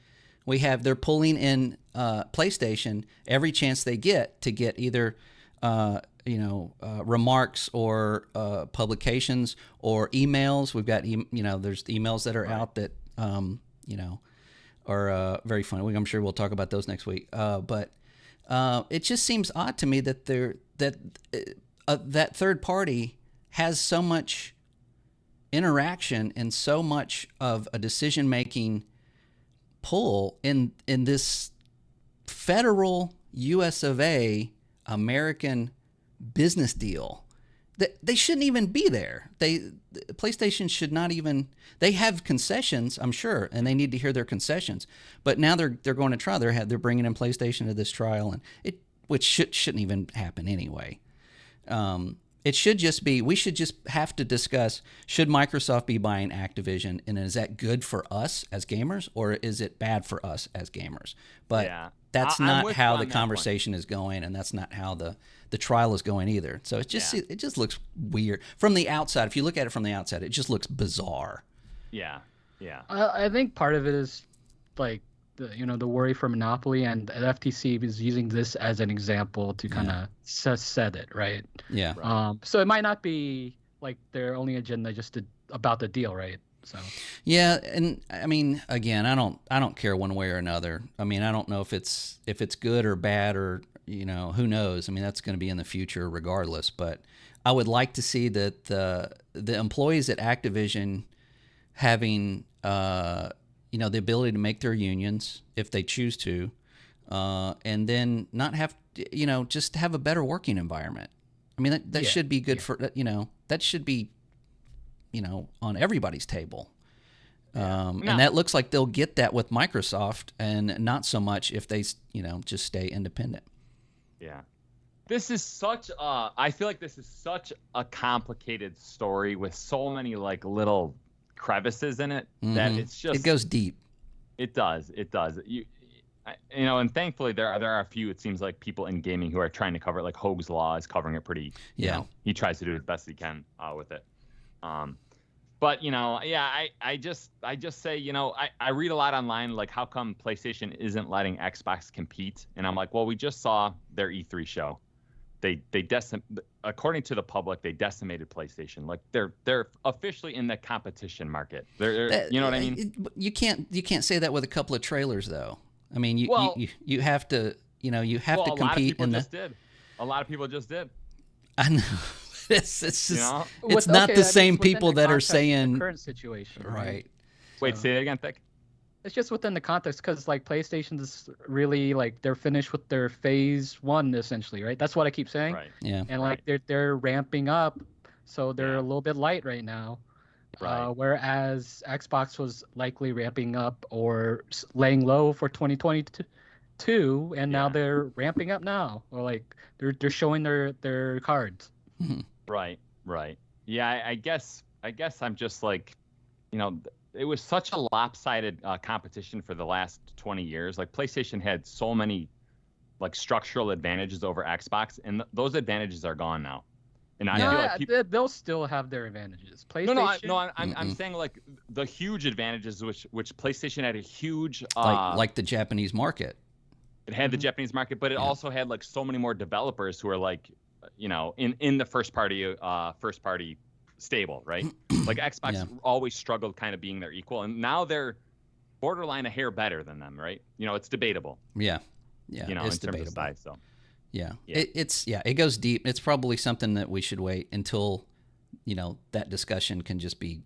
They're pulling in PlayStation every chance they get to get either remarks or publications or emails. We've got there's emails that are out that are very funny. I'm sure we'll talk about those next week. But it just seems odd to me that that third party has so much interaction and so much of a decision-making pull in this federal U.S. of A. American business deal. They shouldn't even be there. PlayStation should not even. They have concessions, I'm sure, and they need to hear their concessions. But now they're going to trial. They're bringing in PlayStation to this trial, and which shouldn't even happen anyway. It should just be. We should just have to discuss: should Microsoft be buying Activision, and is that good for us as gamers, or is it bad for us as gamers? But that's not how the conversation is going, and that's not how the trial is going either. So it just looks weird from the outside. If you look at it from the outside, it just looks bizarre. Yeah. I think part of it is like the worry for monopoly, and the FTC is using this as an example to kind of set it right. Yeah. So it might not be like their only agenda about the deal, right? So. Yeah, and I mean, again, I don't care one way or another. I mean, I don't know if it's good or bad or who knows. I mean, that's going to be in the future regardless. But I would like to see that the employees at Activision having the ability to make their unions if they choose to, and then not have just have a better working environment. I mean, that should be good for that should be on everybody's table. And that looks like they'll get that with Microsoft, and not so much if they just stay independent. Yeah. This is I feel like this is such a complicated story with so many like little crevices in it that it goes deep. It does. And thankfully there are a few, it seems like, people in gaming who are trying to cover it. Like Hoag's Law is covering it pretty. He tries to do the best he can with it. But I just say, I read a lot online, like, how come PlayStation isn't letting Xbox compete? And I'm like, well, we just saw their E3 show. According to the public, they decimated PlayStation. Like they're officially in the competition market. They're you know what I mean? You can't say that with a couple of trailers though. I mean, you have to to compete. A lot of people just did. I know. It's just it's not the same people that are saying the current situation, right? Wait, say it again, Thick. It's just within the context, because like PlayStation's really like they're finished with their phase 1 essentially, right? That's what I keep saying. Right. Yeah. And like they're ramping up, so they're a little bit light right now. Right. Whereas Xbox was likely ramping up or laying low for 2022, and now they're ramping up now, or like they're showing their cards. Mm-hmm. Right. Yeah, I guess I'm just like, it was such a lopsided competition for the last 20 years. Like PlayStation had so many like structural advantages over Xbox, and those advantages are gone now. And I feel like they'll still have their advantages. PlayStation. I'm saying like the huge advantages which PlayStation had a huge like the Japanese market. It had the Japanese market, but it also had like so many more developers who are like, in the first party stable, right? Like Xbox always struggled kind of being their equal, and now they're borderline a hair better than them, right? It's debatable. Yeah, in it's terms of debatable. size, so. Yeah. It goes deep. It's probably something that we should wait until, that discussion can just be.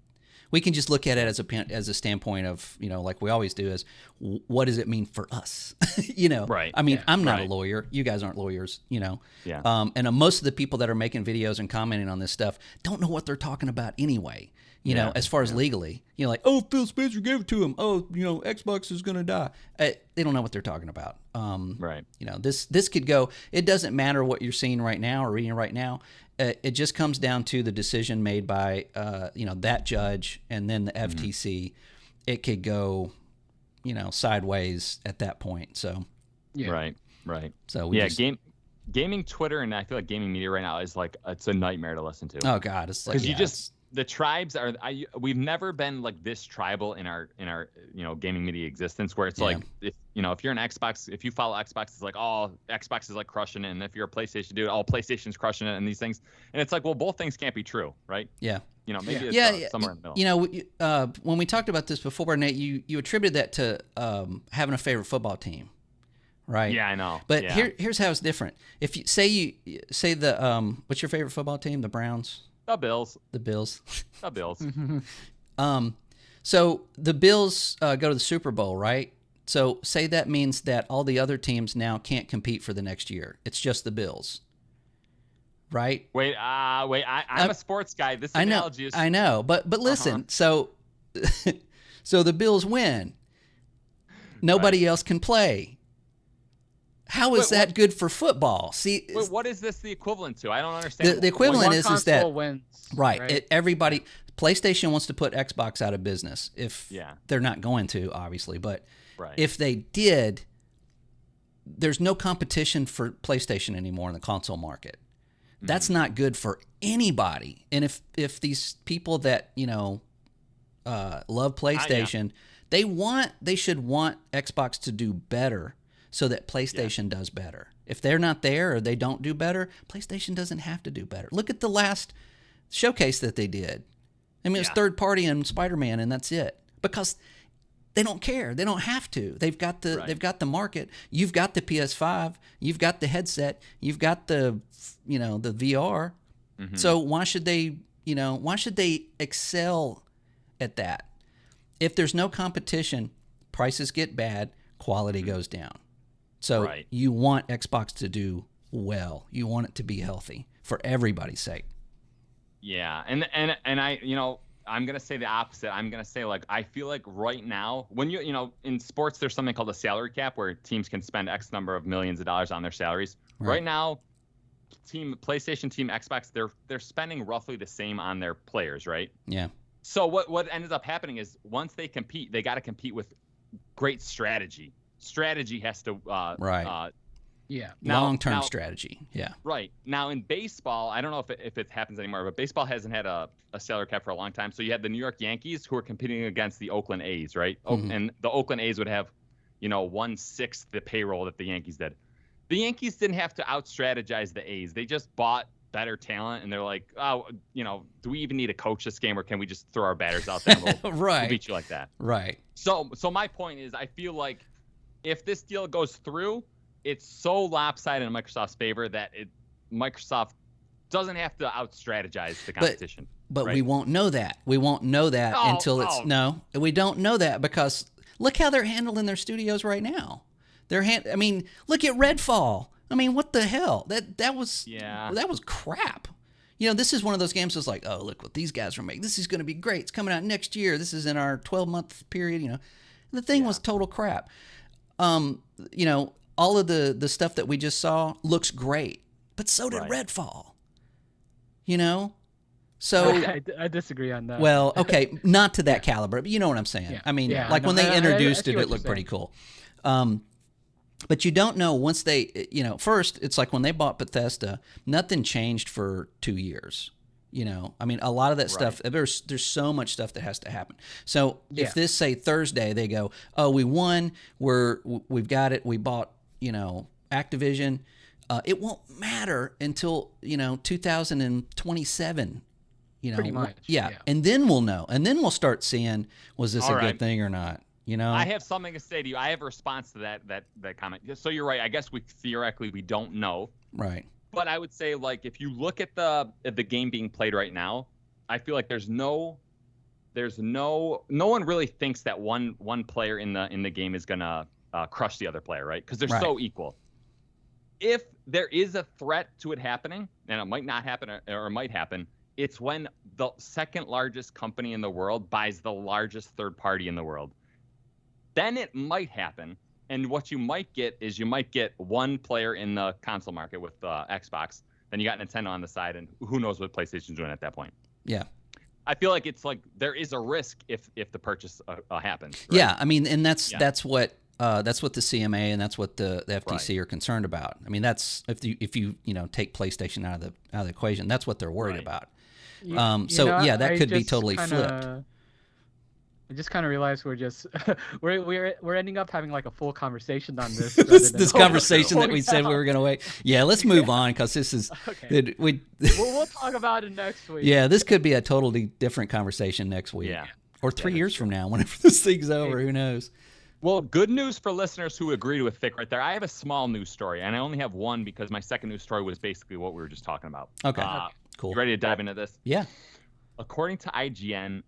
We can just look at it as a standpoint of, like we always do, is what does it mean for us? Right. I mean, I'm not a lawyer. You guys aren't lawyers, Yeah. And most of the people that are making videos and commenting on this stuff don't know what they're talking about anyway. As far as legally, like, oh, Phil Spencer gave it to him. Oh, Xbox is going to die. They don't know what they're talking about. Right. This could go. It doesn't matter what you're seeing right now or reading right now. It just comes down to the decision made by, that judge and then the FTC. It could go, sideways at that point. So. Yeah. Right. So gaming Twitter and I feel like gaming media right now is like it's a nightmare to listen to. Oh God, it's like because the tribes are. We've never been like this tribal in our gaming media existence, where it's like if you're an Xbox, if you follow Xbox, it's like, oh, Xbox is like crushing it, and if you're a PlayStation dude, oh, PlayStation's crushing it, and these things, and it's like, well, both things can't be true, right? Yeah. Maybe it's somewhere in the middle. When we talked about this before, Nate, you attributed that to having a favorite football team, right? Yeah, I know. But here's how it's different. If you say the what's your favorite football team? The Browns. The Bills. The Bills. The Bills. So the Bills go to the Super Bowl, right? So say that means that all the other teams now can't compete for the next year. It's just the Bills, right? Wait. I'm a sports guy. This analogy is. I know, but listen. So the Bills win. Nobody else can play. How is that good for football? See, what is this the equivalent to? I don't understand. The equivalent is that wins, right. Everybody, PlayStation wants to put Xbox out of business. If they're not going to, obviously, but if they did, there's no competition for PlayStation anymore in the console market. That's not good for anybody. And if these people that love PlayStation, they should want Xbox to do better, so that PlayStation does better. If they're not there or they don't do better, PlayStation doesn't have to do better. Look at the last showcase that they did. I mean, it was third party and Spider-Man, and that's it. Because they don't care. They don't have to. They've got the market. You've got the PS5. You've got the headset. You've got the the VR. Mm-hmm. So why should they excel at that? If there's no competition, prices get bad, quality goes down. So you want Xbox to do well. You want it to be healthy for everybody's sake. Yeah, and I I'm gonna say the opposite. I'm gonna say, like, I feel like right now, when in sports, there's something called a salary cap where teams can spend X number of millions of dollars on their salaries. Right now, PlayStation, Team Xbox, they're spending roughly the same on their players, right? Yeah. So what ended up happening is once they compete, they got to compete with great strategy. Strategy has to long-term strategy. Yeah. Right. Now in baseball, I don't know if it happens anymore, but baseball hasn't had a salary cap for a long time. So you had the New York Yankees who were competing against the Oakland A's, right? Mm-hmm. And the Oakland A's would have, 1/6 the payroll that the Yankees did. The Yankees didn't have to out-strategize the A's. They just bought better talent, and they're like, oh, do we even need to coach this game, or can we just throw our batters out there and we'll beat you like that? Right. So my point is, I feel like if this deal goes through, it's so lopsided in Microsoft's favor that Microsoft doesn't have to out-strategize the competition. But we won't know that. We won't know that until we don't know that, because look how they're handling their studios right now. Look at Redfall. I mean, what the hell? That was crap. This is one of those games that's like, oh, look what these guys are making. This is going to be great. It's coming out next year. This is in our 12-month period. The thing was total crap. All of the stuff that we just saw looks great, but so did Redfall. So I disagree on that. Well, okay, not to that caliber, but you know what I'm saying. I mean, when they introduced it looked pretty cool. But you don't know once they, first, it's like when they bought Bethesda, nothing changed for 2 years. I mean, a lot of that stuff, there's so much stuff that has to happen. So if this, say, Thursday, they go, oh, we won, we've got it, we bought, Activision, it won't matter until, 2027. Pretty much. Yeah. And then we'll know. And then we'll start seeing, was this a good thing or not? You know, I have something to say to you. I have a response to that comment. So you're right. I guess we don't know. Right. But I would say, like, if you look at the game being played right now, I feel like no one really thinks that one player in the game is gonna crush the other player, right? Because they're so equal. If there is a threat to it happening, and it might not happen or it might happen, it's when the second largest company in the world buys the largest third party in the world. Then it might happen, and what you might get is one player in the console market with Xbox, then you got Nintendo on the side, and who knows what PlayStation's doing at that point. Yeah. I feel like it's like there is a risk if the purchase happens. Right? Yeah, I mean, and that's what the CMA and that's what the FTC are concerned about. I mean, that's if you take PlayStation out of the equation, that's what they're worried about. That could be totally flipped. I just kind of realized we're just we're ending up having like a full conversation on this. this conversation that we said we were going to wait. Yeah, let's move on because this is okay. We'll talk about it next week. Yeah, this could be a totally different conversation next week. Yeah, or 3 years from now, whenever this thing's over. Who knows? Well, good news for listeners who agree with Thick right there. I have a small news story, and I only have one because my second news story was basically what we were just talking about. Okay, cool. You ready to dive into this? Yeah. According to IGN,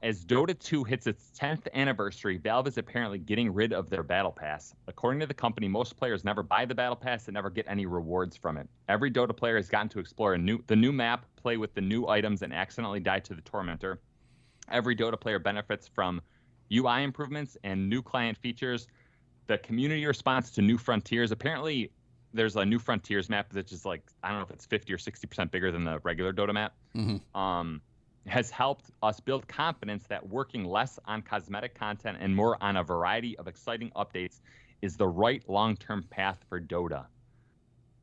as Dota 2 hits its 10th anniversary, Valve is apparently getting rid of their Battle Pass. According to the company, most players never buy the Battle Pass and never get any rewards from it. Every Dota player has gotten to explore the new map, play with the new items, and accidentally die to the Tormentor. Every Dota player benefits from UI improvements and new client features. The community response to New Frontiers. Apparently, there's a New Frontiers map that's just like, I don't know if it's 50 or 60% bigger than the regular Dota map. Mm-hmm. Has helped us build confidence that working less on cosmetic content and more on a variety of exciting updates is the right long-term path for Dota.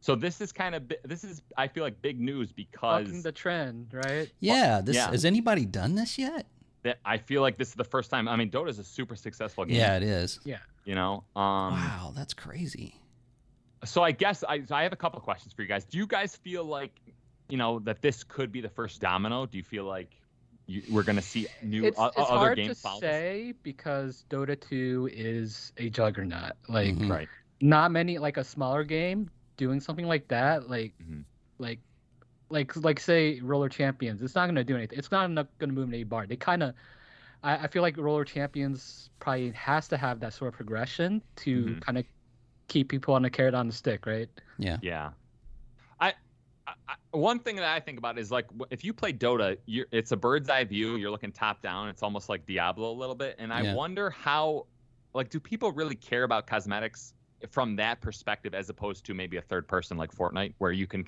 So this is I feel like big news because bucking the trend, right? Yeah. Has anybody done this yet? That I feel like this is the first time. I mean, Dota is a super successful game. Yeah, it is. Yeah. You know. Wow, that's crazy. So I guess I have a couple of questions for you guys. Do you guys feel like, that this could be the first domino? Do you feel like we're going to see it's other games follow? It's hard to say because Dota 2 is a juggernaut. Like, right. Not many, like a smaller game doing something like that, like say Roller Champions. It's not going to do anything. It's not going to move an A-bar. They kind of, I feel like Roller Champions probably has to have that sort of progression to kind of keep people on the carrot on the stick, right? Yeah. Yeah. One thing that I think about is like if you play Dota, it's a bird's eye view. You're looking top down. It's almost like Diablo a little bit. And I wonder how, do people really care about cosmetics from that perspective as opposed to maybe a third person like Fortnite, where you can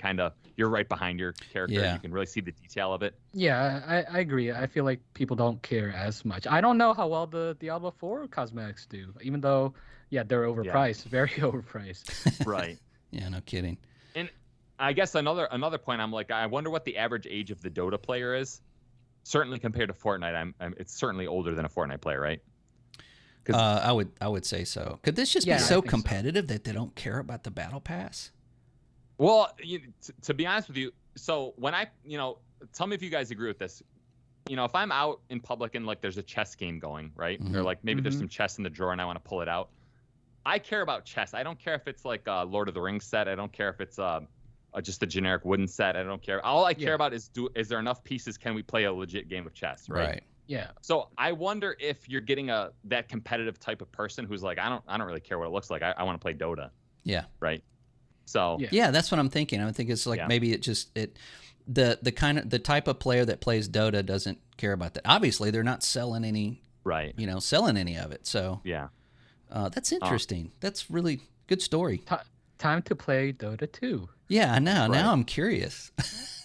you're right behind your character. Yeah. You can really see the detail of it. Yeah, I agree. I feel like people don't care as much. I don't know how well the Diablo 4 cosmetics do, even though, they're overpriced, very overpriced. Right. Yeah, no kidding. And I guess another point, I'm like, I wonder what the average age of the Dota player is. Certainly compared to Fortnite, it's certainly older than a Fortnite player, right? I would say so. Could this just be so competitive that they don't care about the Battle Pass? Well, to be honest with you, so when tell me if you guys agree with this. If I'm out in public and like there's a chess game going, right? Or like maybe there's some chess in the drawer and I want to pull it out. I care about chess. I don't care if it's like a Lord of the Rings set. I don't care if it's just a generic wooden set. I don't care. All I care about is there enough pieces? Can we play a legit game of chess? Right. Yeah. So I wonder if you're getting that competitive type of person who's like, I don't really care what it looks like. I want to play Dota. Yeah. Right. So yeah, that's what I'm thinking. I think it's like maybe the type of player that plays Dota doesn't care about that. Obviously, they're not selling any. Right. Selling any of it. So yeah. That's interesting. That's really good story. Time to play Dota 2. Yeah, I know. Right. Now I'm curious.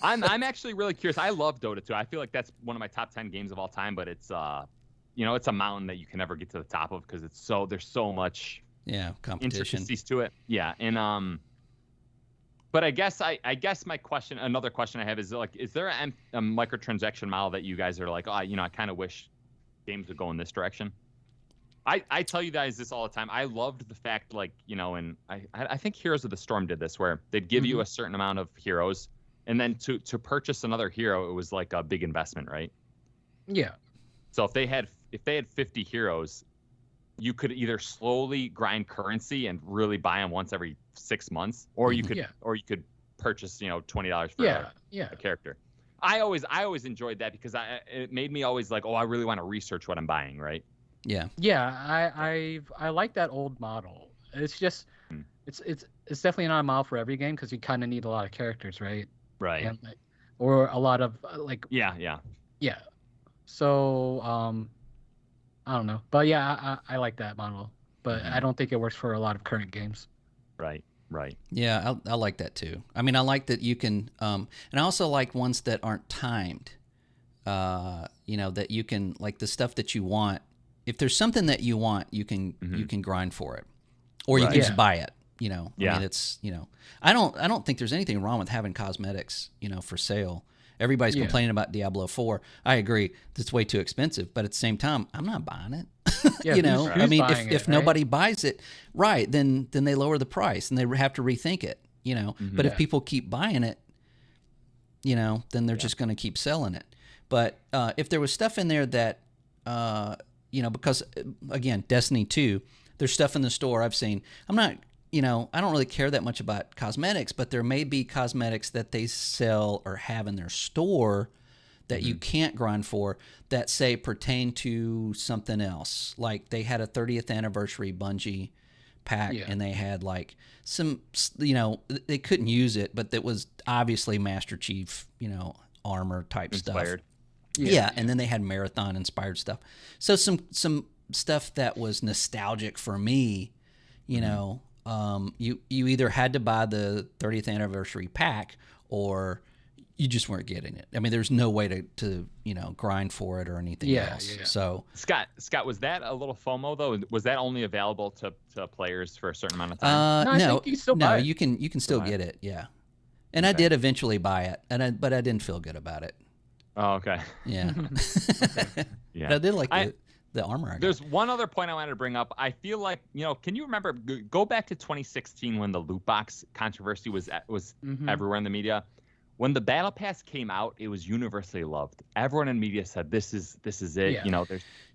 I'm actually really curious. I love Dota 2. I feel like that's one of my top 10 games of all time, but it's it's a mountain that you can never get to the top of because there's so much competition intricacies to it. Yeah, and but I guess another question I have is like, is there a microtransaction model that you guys are like, I kind of wish games would go in this direction? I tell you guys this all the time. I loved the fact, and I think Heroes of the Storm did this, where they'd give you a certain amount of heroes, and then to purchase another hero, it was like a big investment, right? Yeah. So if they had 50 heroes, you could either slowly grind currency and really buy them once every 6 months, or you could purchase, $20 for a character. I always enjoyed that because it made me always like, I really want to research what I'm buying, right? Yeah. Yeah, I like that old model. It's just it's definitely not a model for every game because you kind of need a lot of characters, right? Right. And or a lot of Yeah. So I don't know, but yeah, I like that model, but I don't think it works for a lot of current games. Right. Yeah, I like that too. I mean, I like that you can, and I also like ones that aren't timed. That you can, like the stuff that you want. If there's something that you want, you can grind for it, or you can just buy it. I mean, it's I don't think there's anything wrong with having cosmetics, for sale. Everybody's complaining about Diablo 4. I agree, it's way too expensive, but at the same time, I'm not buying it. I mean, if nobody buys it, right, then they lower the price and they have to rethink it. But if people keep buying it, then they're just going to keep selling it. But if there was stuff in there that, because again, Destiny 2, there's stuff in the store I've seen. I'm not. I don't really care that much about cosmetics, but there may be cosmetics that they sell or have in their store that you can't grind for that, say, pertain to something else. Like they had a 30th anniversary Bungie pack and they had like some, they couldn't use it, but that was obviously Master Chief, armor type inspired stuff. Yeah, and then they had Marathon inspired stuff. So some stuff that was nostalgic for me, you either had to buy the 30th anniversary pack or you just weren't getting it. I mean, there's no way to grind for it or anything else. So Scott, was that a little FOMO though? Was that only available to players for a certain amount of time? No, you can still get it. Yeah, and I did eventually buy it, but I didn't feel good about it. Oh, okay. Yeah. Yeah. But I did like the armor I got. There's one other point I wanted to bring up. I feel like, can you remember, go back to 2016 when the loot box controversy was everywhere in the media? When the Battle Pass came out, it was universally loved. Everyone in media said, this is it. Yeah.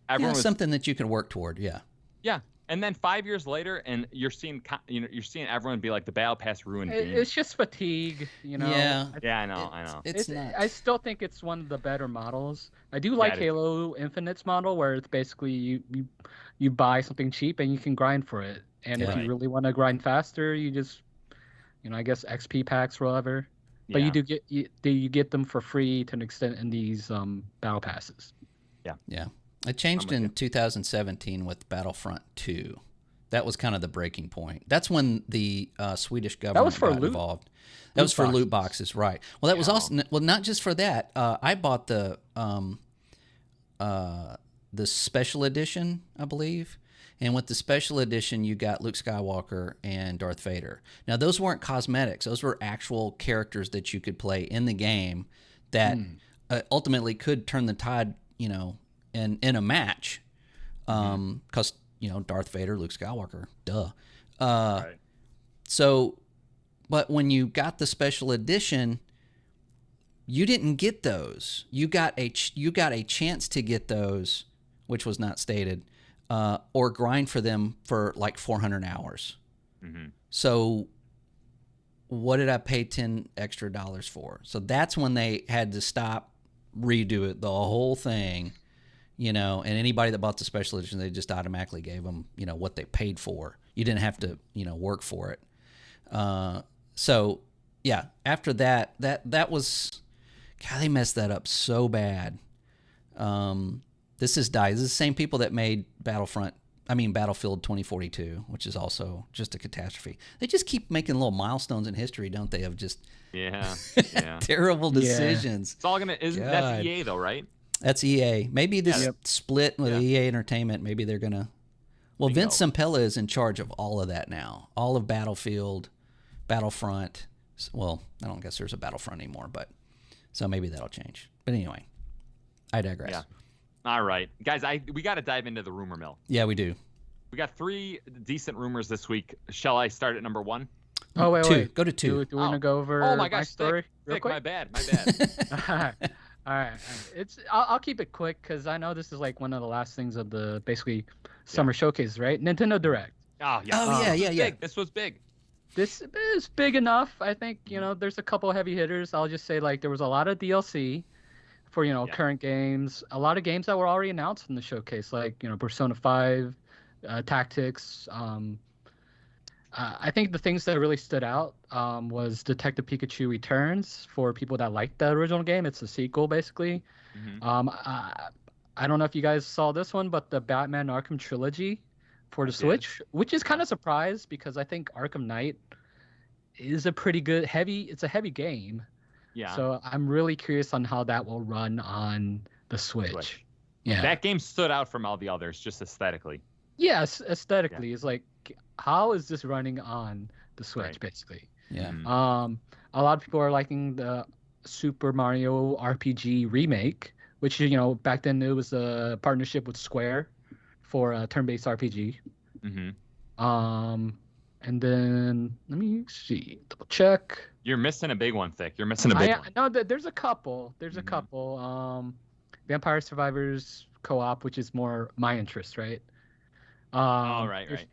Everyone was something that you can work toward. Yeah. Yeah. And then 5 years later, and you're seeing everyone be like, the Battle Pass ruined games. It's just fatigue, Yeah. I know. It's not. I still think it's one of the better models. I do like Halo Infinite's model, where it's basically you buy something cheap and you can grind for it. And if you really want to grind faster, you just, I guess XP packs or whatever. But you get them for free to an extent in these battle passes. Yeah. It changed in 2017 with Battlefront 2. That was kind of the breaking point. That's when the Swedish government got involved. That was for loot boxes, right? Well, that was also not just for that. I bought the special edition, I believe. And with the special edition, you got Luke Skywalker and Darth Vader. Now, those weren't cosmetics. Those were actual characters that you could play in the game that ultimately could turn the tide, in a match. Because, Darth Vader, Luke Skywalker, duh. Right. So, but when you got the special edition, you didn't get those. You got a chance to get those, which was not stated, or grind for them for like 400 hours. So what did I pay $10 extra for? So that's when they had to stop, redo it, the whole thing, and anybody that bought the special edition, they just automatically gave them, what they paid for. You didn't have to, work for it. So yeah, after that was, God, they messed that up so bad. This is DICE. This is the same people that made Battlefield 2042, which is also just a catastrophe. They just keep making little milestones in history, don't they, of just terrible decisions. It's all that's EA though, right? That's EA. Maybe this split with EA Entertainment, maybe they're going to... Well, Vince Zampella is in charge of all of that now. All of Battlefield, Battlefront. Well, I don't guess there's a Battlefront anymore, but... So maybe that'll change. But anyway, I digress. Yeah. All right. Guys, we got to dive into the rumor mill. Yeah, we do. We got 3 decent rumors this week. Shall I start at number 1? Oh, wait. Go to 2. Do we want to go over my gosh, story real quick? My bad. All right. I'll keep it quick because I know this is like one of the last things of the basically summer showcase, right? Nintendo Direct. Oh yeah. Oh yeah. Big. This was big. This is big enough. I think, there's a couple heavy hitters. I'll just say, like, there was a lot of DLC for, current games. A lot of games that were already announced in the showcase, like, Persona 5, Tactics. I think the things that really stood out was Detective Pikachu Returns for people that liked the original game. It's a sequel, basically. Mm-hmm. I don't know if you guys saw this one, but the Batman Arkham trilogy for the Switch, which is kind of surprised because I think Arkham Knight is a pretty good it's a heavy game. Yeah. So I'm really curious on how that will run on the Switch. Yeah. That game stood out from all the others just aesthetically. Yes, aesthetically. It's like, how is this running on the Switch, basically? Yeah. A lot of people are liking the Super Mario RPG remake, which, back then it was a partnership with Square for a turn-based RPG. Mm-hmm. And then let me see, double check. You're missing a big one, Thick. You're missing a big one. No, there's a couple. There's a couple. Vampire Survivors co-op, which is more my interest, right? Right.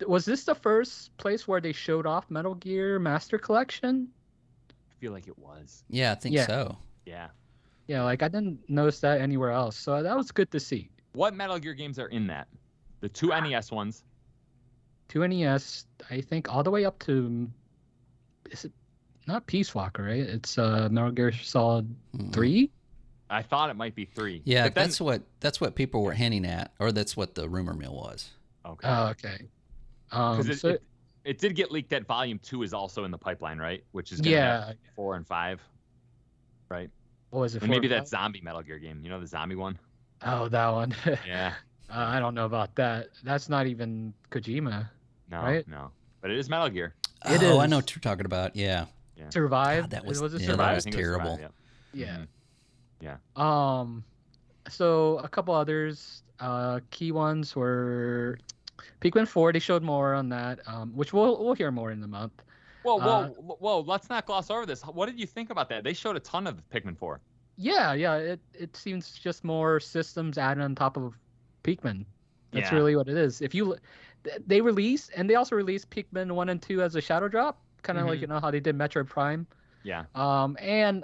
Was this the first place where they showed off Metal Gear Master Collection? I feel like it was. Yeah, I think so. Yeah. Yeah, like I didn't notice that anywhere else, so that was good to see. What Metal Gear games are in that? The two NES ones. 2 NES, I think, all the way up to, is it not Peace Walker, right? It's Metal Gear Solid 3. I thought it might be 3. Yeah, but then... that's what people were hinting at, or that's what the rumor mill was. Okay. Oh, okay. Because it did get leaked that Volume 2 is also in the pipeline, right? Which is gonna have 4 and 5, right? What was it? And maybe that zombie Metal Gear game. You know, the zombie one? Oh, that one. Yeah. I don't know about that. That's not even Kojima. No, right? No. But it is Metal Gear. It is. I know what you're talking about. Yeah. Survive. God, that was it Survive? Survive? That was terrible. Survive, Yeah. Yeah. So a couple others. Key ones were Pikmin 4. They showed more on that, which we'll hear more in the month. Whoa! Let's not gloss over this. What did you think about that? They showed a ton of Pikmin 4. Yeah. It seems just more systems added on top of Pikmin. That's really what it is. They released, and they also released Pikmin 1 and 2 as a shadow drop, kind of like how they did Metroid Prime. Yeah. And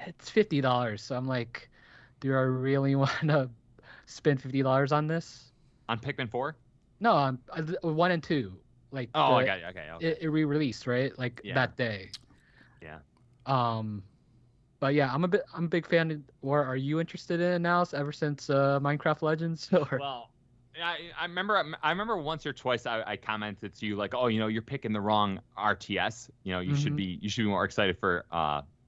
it's $50, so I'm like, do I really want to spend $50 on this? On Pikmin 4? No, on 1 and 2. Like, I got you. Okay. It re-released, right? Like that day. Yeah. But yeah, I'm a big fan. Or are you interested in it now? Ever since Minecraft Legends? Well, I remember once or twice I commented to you like, oh, you're picking the wrong RTS. You should be more excited for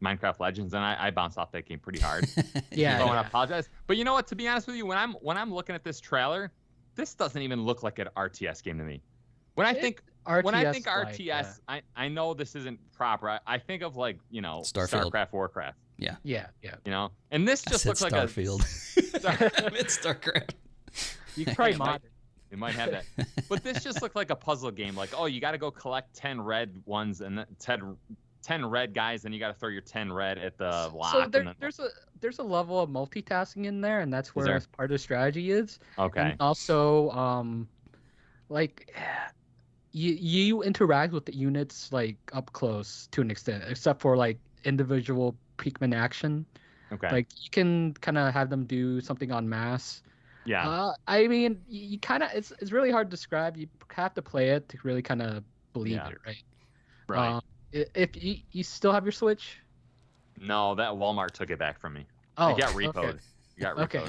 Minecraft Legends, and I bounced off that game pretty hard. Yeah. So I want to apologize. But you know what? To be honest with you, when I'm looking at this trailer, this doesn't even look like an RTS game to me. When I think RTS, I know this isn't proper. I think of like StarCraft, Warcraft. Yeah. And this just looks like Starfield. It's StarCraft. You can probably mod it. It might have that. But this just looked like a puzzle game. Like, oh, you got to go collect 10 red ones and 10 red guys, and you got to throw your 10 red at the lock. So there's a level of multitasking in there, and that's where part of the strategy is. Okay. And also, you interact with the units like up close to an extent, except for like individual Pikmin action. Okay. Like you can kind of have them do something en masse. Yeah. I mean, you kind of it's really hard to describe. You have to play it to really kind of believe it, right? Right. If you still have your Switch? No, that Walmart took it back from me. Oh, it got repoed. Okay. It got repoed. Okay.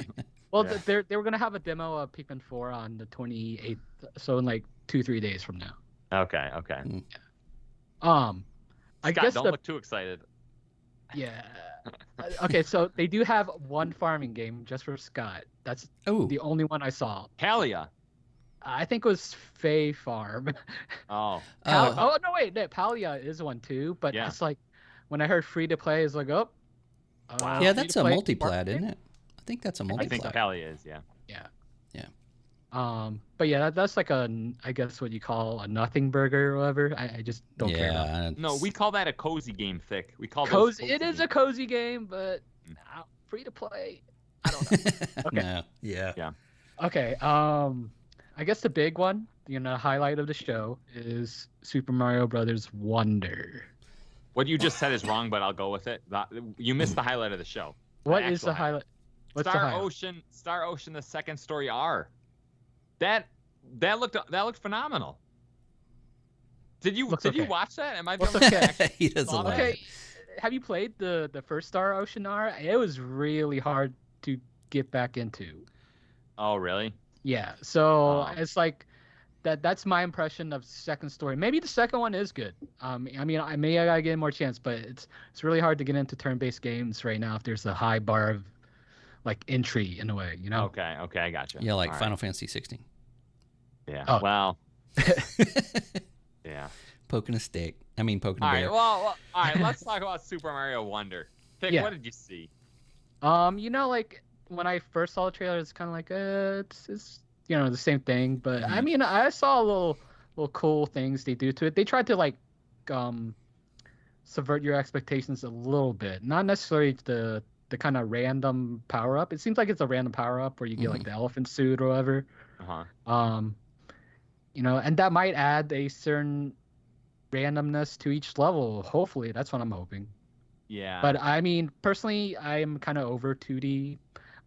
Well, they were gonna have a demo of Pikmin 4 on the 28th, so in like 2-3 days from now. Okay. I guess don't look too excited. Yeah. Okay, so they do have one farming game just for Scott. That's the only one I saw. Palia. I think it was Fae Farm. Oh. Oh no, wait, no, Palia is one too. But it's like when I heard free to play, it's like Wow. Yeah, that's a multiplat, isn't it? I think that's a multiplat. I think Palia is, yeah. But yeah, that's like I guess what you call a nothing burger or whatever. I just don't care about it. No, we call that a cozy game, Thick. We call cozy. It is a cozy game, but free to play. I don't know. Okay. No. Yeah. Okay. I guess the big one, highlight of the show is Super Mario Brothers Wonder. What you just said is wrong, but I'll go with it. You missed the highlight of the show. What is the highlight? What's the highlight? Star Ocean, the second story R. That looked phenomenal. Did you watch that? Am I the only one? He doesn't like it. Have you played the first Star Ocean R? It was really hard to get back into. Oh, really? Yeah. So it's like that's my impression of second story. Maybe the second one is good. I gotta get more chance, but it's really hard to get into turn-based games right now if there's a high bar of like entry in a way, Okay, I gotcha. Yeah, like Final Fantasy 16. Yeah. Oh. Well. Yeah. Poking a stick. Poking a bear. All right. Let's talk about Super Mario Wonder. Pick, what did you see? Like when I first saw the trailer, it's kind of like it's the same thing. But I saw little cool things they do to it. They tried to like subvert your expectations a little bit, not necessarily the kind of random power up. It seems like it's a random power up where you get like the elephant suit or whatever. And that might add a certain randomness to each level. Hopefully, that's what I'm hoping. Yeah. But personally, I'm kind of over 2D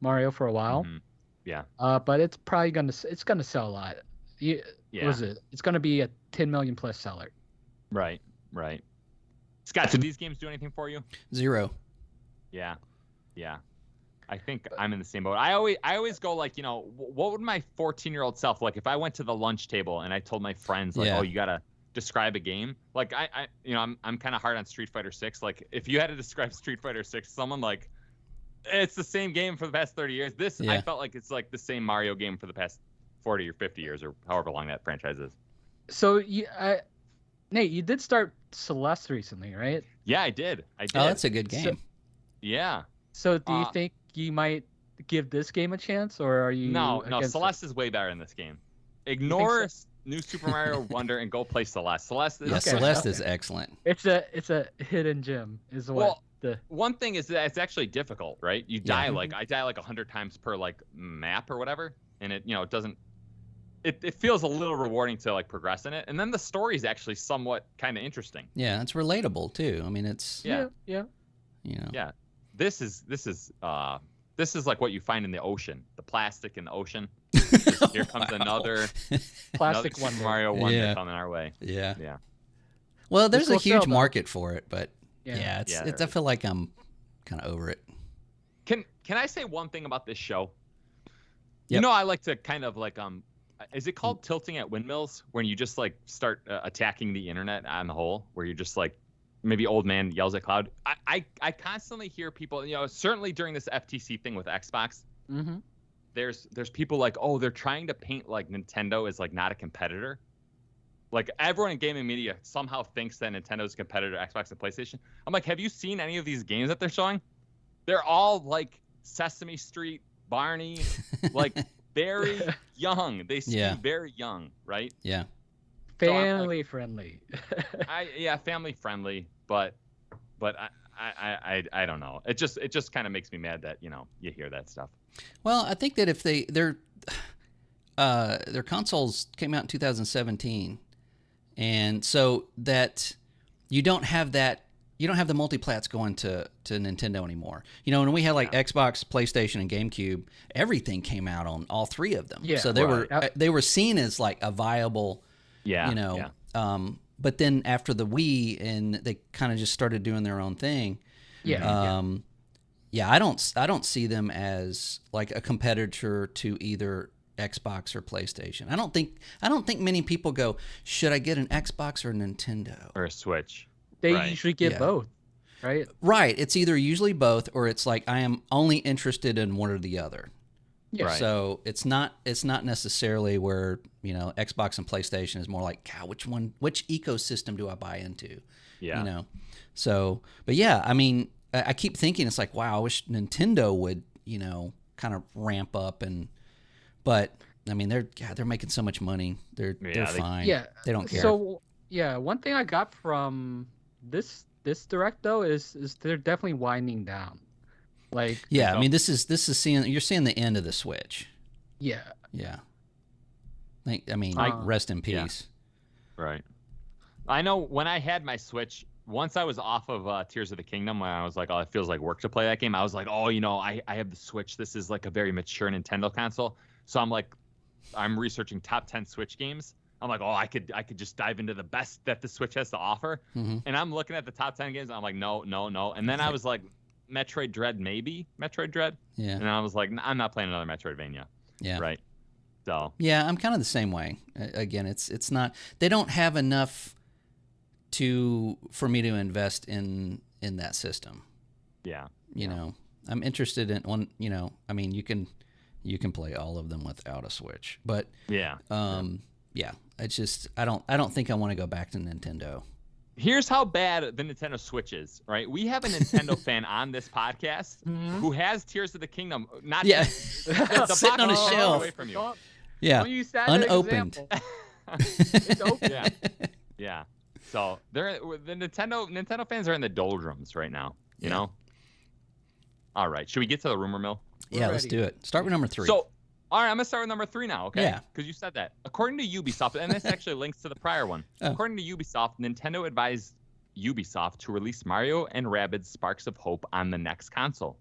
Mario for a while. Mm-hmm. Yeah. But it's probably gonna sell a lot. Yeah. What is it? It's gonna be a 10 million plus seller. Right. Scott, did these games do anything for you? 0. Yeah. I think I'm in the same boat. I always go like, what would my 14-year-old self like if I went to the lunch table and I told my friends like, oh, you gotta describe a game. Like I'm kind of hard on Street Fighter 6. Like if you had to describe Street Fighter 6, someone like, it's the same game for the past 30 years. I felt like it's like the same Mario game for the past 40 or 50 years or however long that franchise is. So Nate, you did start Celeste recently, right? Yeah, I did. Oh, that's a good game. Yeah. So do you think you might give this game a chance, or are you? No. Celeste is way better in this game. Ignore New Super Mario Wonder and go play Celeste. Celeste is excellent. It's a hidden gem, is what. One thing is that it's actually difficult, right? You die I die like 100 times per like map or whatever, and it doesn't. It feels a little rewarding to like progress in it, and then the story is actually somewhat kind of interesting. Yeah, it's relatable too. It's yeah. This is like what you find in the ocean, the plastic in the ocean. Here comes another plastic Super Mario Wonder coming our way. Yeah. Well, there's a huge market for it, but I feel like I'm kind of over it. Can I say one thing about this show? Yep. I like to kind of like is it called tilting at windmills, when you just like start attacking the internet on the whole, where you're just like, maybe old man yells at cloud. I constantly hear people, certainly during this FTC thing with Xbox, there's people like, oh, they're trying to paint like Nintendo as like not a competitor. Like everyone in gaming media somehow thinks that Nintendo's a competitor to Xbox and PlayStation. I'm like, have you seen any of these games that they're showing? They're all like Sesame Street, Barney, like very young. They seem very young, right? Yeah. Family friendly. Family friendly, but I don't know. It just kind of makes me mad that you hear that stuff. Well, I think that if their consoles came out in 2017, and so that you don't have the multiplats going to Nintendo anymore. When we had like Xbox, PlayStation, and GameCube, everything came out on all three of them. Yeah, so they were seen as like a viable. But then after the Wii, and they kind of just started doing their own thing. I don't see them as like a competitor to either Xbox or PlayStation. I don't think many people go, should I get an Xbox or a Nintendo or a Switch? They usually get both, right? Right. It's either usually both, or it's like I am only interested in one or the other. Yeah. Right. So it's not necessarily where Xbox and PlayStation is more like, God, which ecosystem do I buy into? Yeah. So, but yeah, I keep thinking it's like, wow, I wish Nintendo would kind of ramp up, but they're making so much money. They're fine. Yeah. They don't care. So one thing I got from this direct though is they're definitely winding down. Like this is you're seeing the end of the Switch. Yeah. Yeah. I mean, rest in peace. Yeah. Right. I know when I had my Switch, once I was off of Tears of the Kingdom, when I was like, oh, it feels like work to play that game, I was like, oh, I have the Switch. This is like a very mature Nintendo console. So I'm researching top 10 Switch games. I'm like, oh, I could just dive into the best that the Switch has to offer. Mm-hmm. And I'm looking at the top 10 games. And I'm like, no. And then I was like, Metroid Dread, maybe Metroid Dread. Yeah. And I was like, I'm not playing another Metroidvania. Yeah. Right. So. Yeah, I'm kind of the same way. Again, it's not. They don't have enough for me to invest in that system. Yeah. You know, I'm interested in one. You know, I mean, you can play all of them without a Switch, but yeah. It's just I don't think I want to go back to Nintendo. Here's how bad the Nintendo Switch is, right? We have a Nintendo fan on this podcast who has Tears of the Kingdom, not the sitting on a shelf away from you. Yeah, unopened. It's open. Yeah. So the Nintendo fans are in the doldrums right now. You know. All right, should we get to the rumor mill? Yeah, let's do it. Start with number 3. So, all right, I'm gonna start with number 3 now. Okay. Yeah. Because you said that. According to Ubisoft, and this actually links to the prior one. Oh. According to Ubisoft, Nintendo advised Ubisoft to release Mario and Rabbids Sparks of Hope on the next console.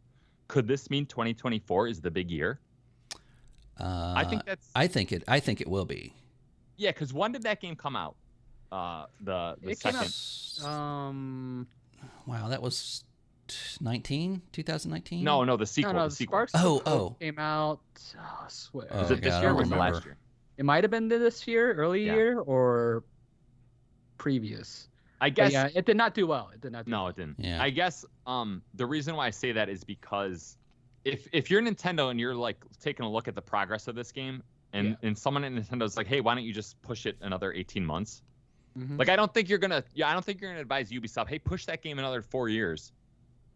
Could this mean 2024 is the big year? I think it will be. Yeah, because when did that game come out? The second. Wow, that was 2019. No, the sequel. No, the sequel. Sparks of Hope came out. I swear. Was it this year or was it last year? It might have been this year, early year, or previous. I guess. But yeah, it did not do well. It didn't. Yeah. I guess the reason why I say that is because if you're Nintendo and you're like taking a look at the progress of this game, and someone at Nintendo's like, hey, why don't you just push it another 18 months? Mm-hmm. Like I don't think you're gonna advise Ubisoft, hey, push that game another 4 years.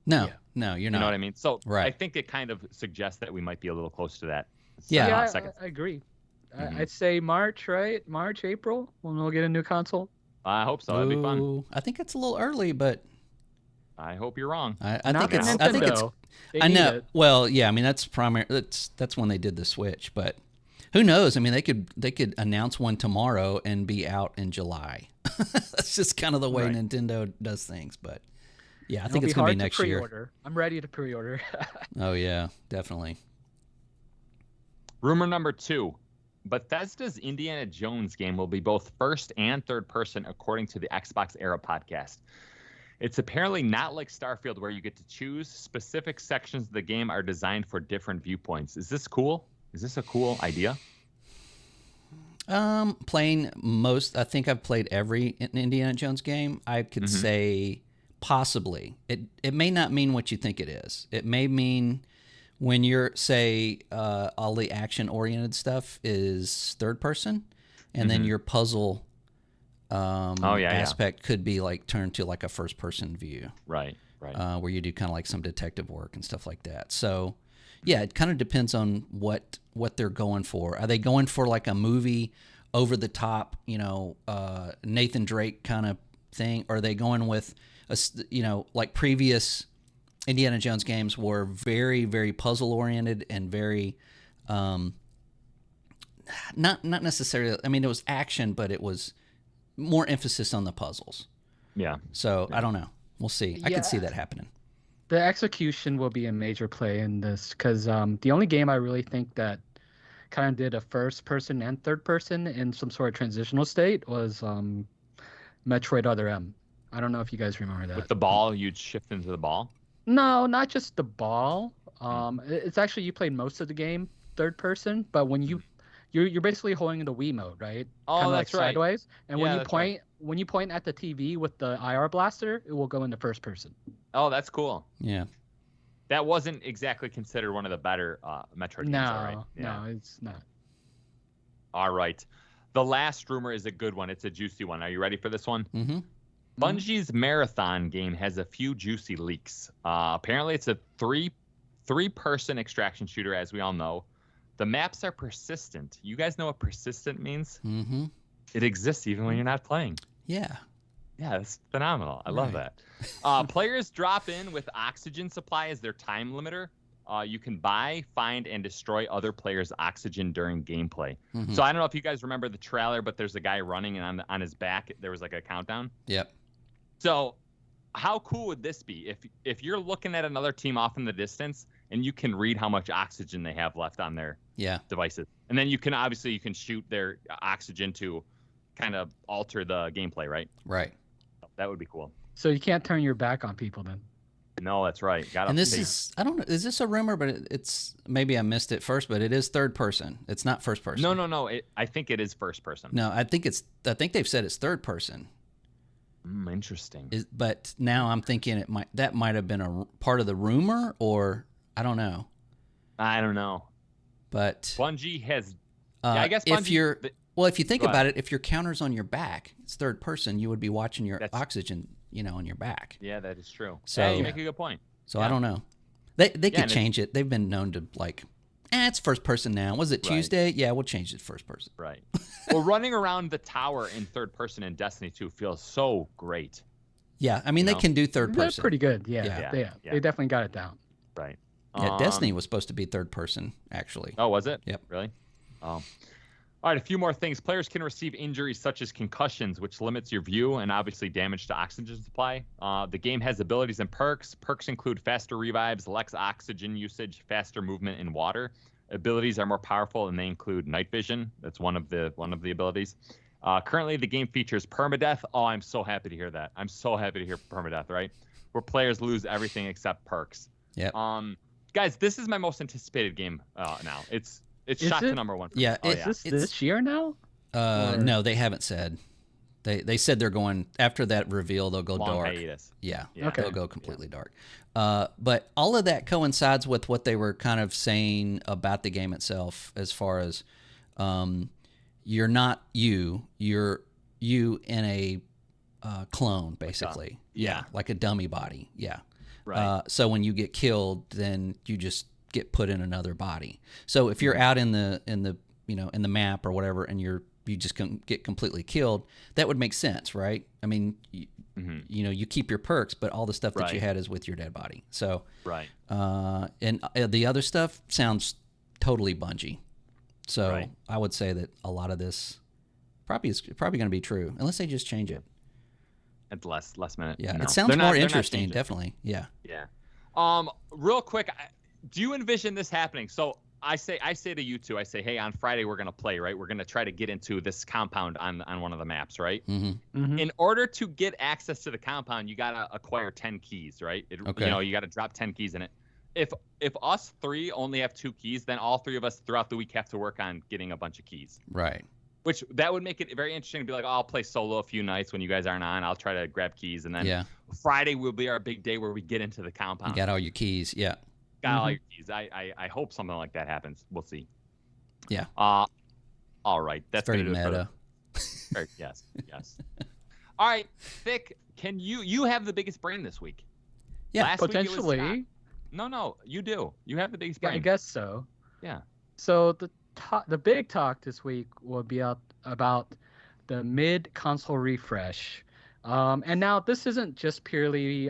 No, you're not. You know what I mean? So I think it kind of suggests that we might be a little close to that. I agree. Mm-hmm. I'd say March, right? March, April, when we'll get a new console. I hope so. That'd be fun. I think it's a little early, but I hope you're wrong. I think it's. I know. Well, yeah. I mean, that's primary. That's when they did the Switch, but who knows? I mean, they could announce one tomorrow and be out in July. That's just kind of the way Nintendo does things, but. Yeah, I think it's going to be next year. I'm ready to pre-order. Oh, yeah, definitely. Rumor number 2. Bethesda's Indiana Jones game will be both first and third person, according to the Xbox Era podcast. It's apparently not like Starfield, where you get to choose. Specific sections of the game are designed for different viewpoints. Is this cool? Is this a cool idea? Playing most, I think I've played every Indiana Jones game. I could say... Possibly. It may not mean what you think it is. It may mean when you're, say, all the action-oriented stuff is third person, and then your puzzle aspect could be like turned to like a first-person view. Right. Where you do kind of like some detective work and stuff like that. So, yeah, it kind of depends on what they're going for. Are they going for like a movie over the top, Nathan Drake kind of thing? Or are they going with like previous Indiana Jones games were very, very puzzle oriented and very, not necessarily. I mean, it was action, but it was more emphasis on the puzzles. Yeah. So I don't know. We'll see. I could see that happening. The execution will be a major play in this because the only game I really think that kind of did a first person and third person in some sort of transitional state was Metroid Other M. I don't know if you guys remember that. With the ball, you'd shift into the ball? No, not just the ball. It's actually you played most of the game third person, but when you're basically holding the Wii mode, right? Oh, kind of that's like right. Sideways. And when you point at the TV with the IR blaster, it will go into first person. Oh, that's cool. Yeah. That wasn't exactly considered one of the better Metroid games, right? No, it's not. All right. The last rumor is a good one. It's a juicy one. Are you ready for this one? Mm-hmm. Bungie's Marathon game has a few juicy leaks. Apparently, it's a three-person extraction shooter, as we all know. The maps are persistent. You guys know what persistent means? Mm-hmm. It exists even when you're not playing. Yeah. Yeah, it's phenomenal. I love that. Players drop in with oxygen supply as their time limiter. you can buy, find, and destroy other players' oxygen during gameplay. Mm-hmm. So I don't know if you guys remember the trailer, but there's a guy running, and on his back there was like a countdown. Yep. So how cool would this be if you're looking at another team off in the distance and you can read how much oxygen they have left on their devices, and then you can shoot their oxygen to kind of alter the gameplay, right? Right. That would be cool. So you can't turn your back on people then. No, that's right. And this is, I don't know, is this a rumor? But it's, maybe I missed it first, but it is third person. It's not first person. No. I think it is first person. No, I think they've said it's third person. Interesting. But now I'm thinking that might have been a part of the rumor, or I don't know. But Bungie has. I guess Bungie, if you think about it, if your counter's on your back, it's third person. You would be watching your oxygen, on your back. Yeah, that is true. So you make a good point. So I don't know. They could change it. They've been known to it's first person now. Was it Tuesday? Yeah, we'll change it to first person. Right. Well, running around the tower in third person in Destiny 2 feels so great. Yeah, I mean they can do third person. That's pretty good. Yeah. They definitely got it down. Right. Yeah, Destiny was supposed to be third person, actually. Oh, was it? Yep. Really? Oh. All right, a few more things. Players can receive injuries such as concussions, which limits your view and obviously damage to oxygen supply. The game has abilities and perks. Perks include faster revives, less oxygen usage, faster movement in water. Abilities are more powerful, and they include night vision. That's one of the abilities. Currently, the game features permadeath. Oh, I'm so happy to hear that. I'm so happy to hear permadeath, right? Where players lose everything except perks. Yeah. Guys, this is my most anticipated game now. It's shot to number one. Yeah. Is this this year now? No, they haven't said. They said they're going after that reveal. They'll go Long dark. Hiatus. Yeah. Okay. They'll go completely dark. But all of that coincides with what they were kind of saying about the game itself, as far as you're not you. You're you in a clone, basically. Like a dummy body. Yeah. Right. So when you get killed, then you just get put in another body. So if you're out in the in the map or whatever, and you just get completely killed, that would make sense, right? I mean, you keep your perks, but all the stuff that you had is with your dead body. So and the other stuff sounds totally Bungie. So I would say that a lot of this probably going to be true, unless they just change it. At the last minute. Yeah, it sounds more interesting, definitely. Yeah. Yeah. Real quick, do you envision this happening? So I say to you two, I say, hey, on Friday we're gonna play, right? We're gonna try to get into this compound on one of the maps, right? Mm-hmm. In order to get access to the compound, you gotta acquire 10 keys, right? You gotta drop 10 keys in it. If us three only have 2 keys, then all 3 of us throughout the week have to work on getting a bunch of keys. Right. Which that would make it very interesting to be like, oh, I'll play solo a few nights when you guys aren't on. I'll try to grab keys, and then Friday will be our big day where we get into the compound. You got all your keys, yeah. Got all your keys. I hope something like that happens. We'll see. Yeah. All right. That's very meta. Yes. All right, Thick. Can you have the biggest brain this week? Yeah, Last potentially. Week it was no, you do. You have the biggest brain. Yeah, I guess so. Yeah. So the big talk this week will be about the mid-console refresh. And now this isn't just purely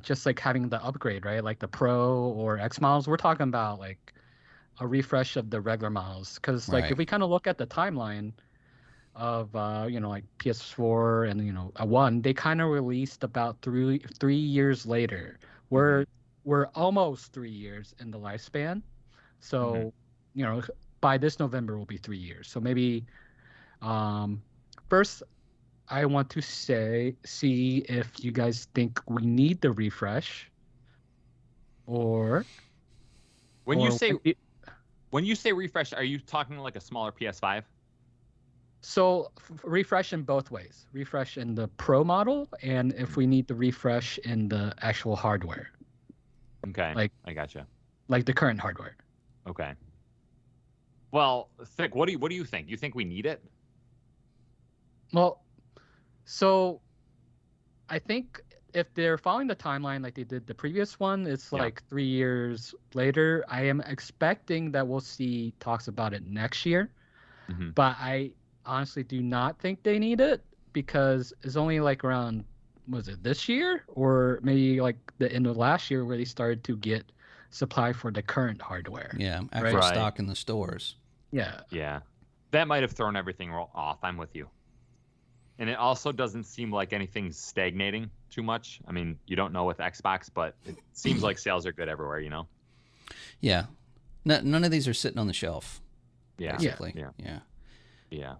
just like having the upgrade, right? Like the Pro or X models. We're talking about like a refresh of the regular models. Because if we kind of look at the timeline of like PS4 and a 1, they kind of released about 3 years later. We're almost 3 years in the lifespan. So, by this November will be 3 years. So maybe, first, I want to see if you guys think we need the refresh, or when you say refresh, are you talking like a smaller PS5? So refresh in both ways. Refresh in the Pro model, and if we need the refresh in the actual hardware. Okay. I gotcha. Like the current hardware. Okay. Well, Thick, what do you think? You think we need it? Well, so I think if they're following the timeline like they did the previous one, it's like 3 years later. I am expecting that we'll see talks about it next year. But I honestly do not think they need it, because it's only like around was it this year or maybe like the end of last year where they started to get supply for the current hardware. Yeah, actual Right. stock in the stores. Yeah. Yeah. That might have thrown everything off. I'm with you. And it also doesn't seem like anything's stagnating too much. I mean, you don't know with Xbox, but it seems like sales are good everywhere, you know? Yeah. None of these are sitting on the shelf. Yeah. Basically. Yeah. Yeah.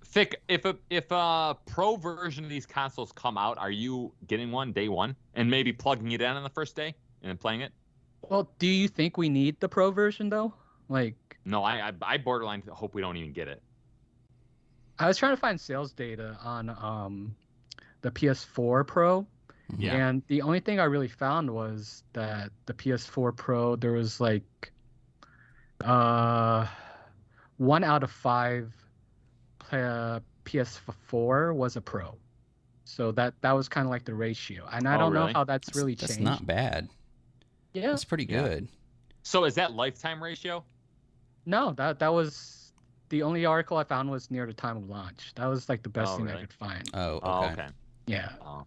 Thick, if a pro version of these consoles come out, are you getting one day one and maybe plugging it in on the first day and then playing it? Well, do you think we need the pro version though? Like, No, I borderline hope we don't even get it. I was trying to find sales data on the PS4 Pro, Yeah. and the only thing I really found was that the PS4 Pro there was like 1 out of 5 PS4 was a Pro, so that was kind of like the ratio, and I don't know really? how that's really changed. That's not bad. Yeah. That's pretty Yeah. good. So is that lifetime ratio? No, that was the only article I found was near the time of launch. That was like the best thing I really? could find. Oh, Oh, okay. okay. Yeah. Oh.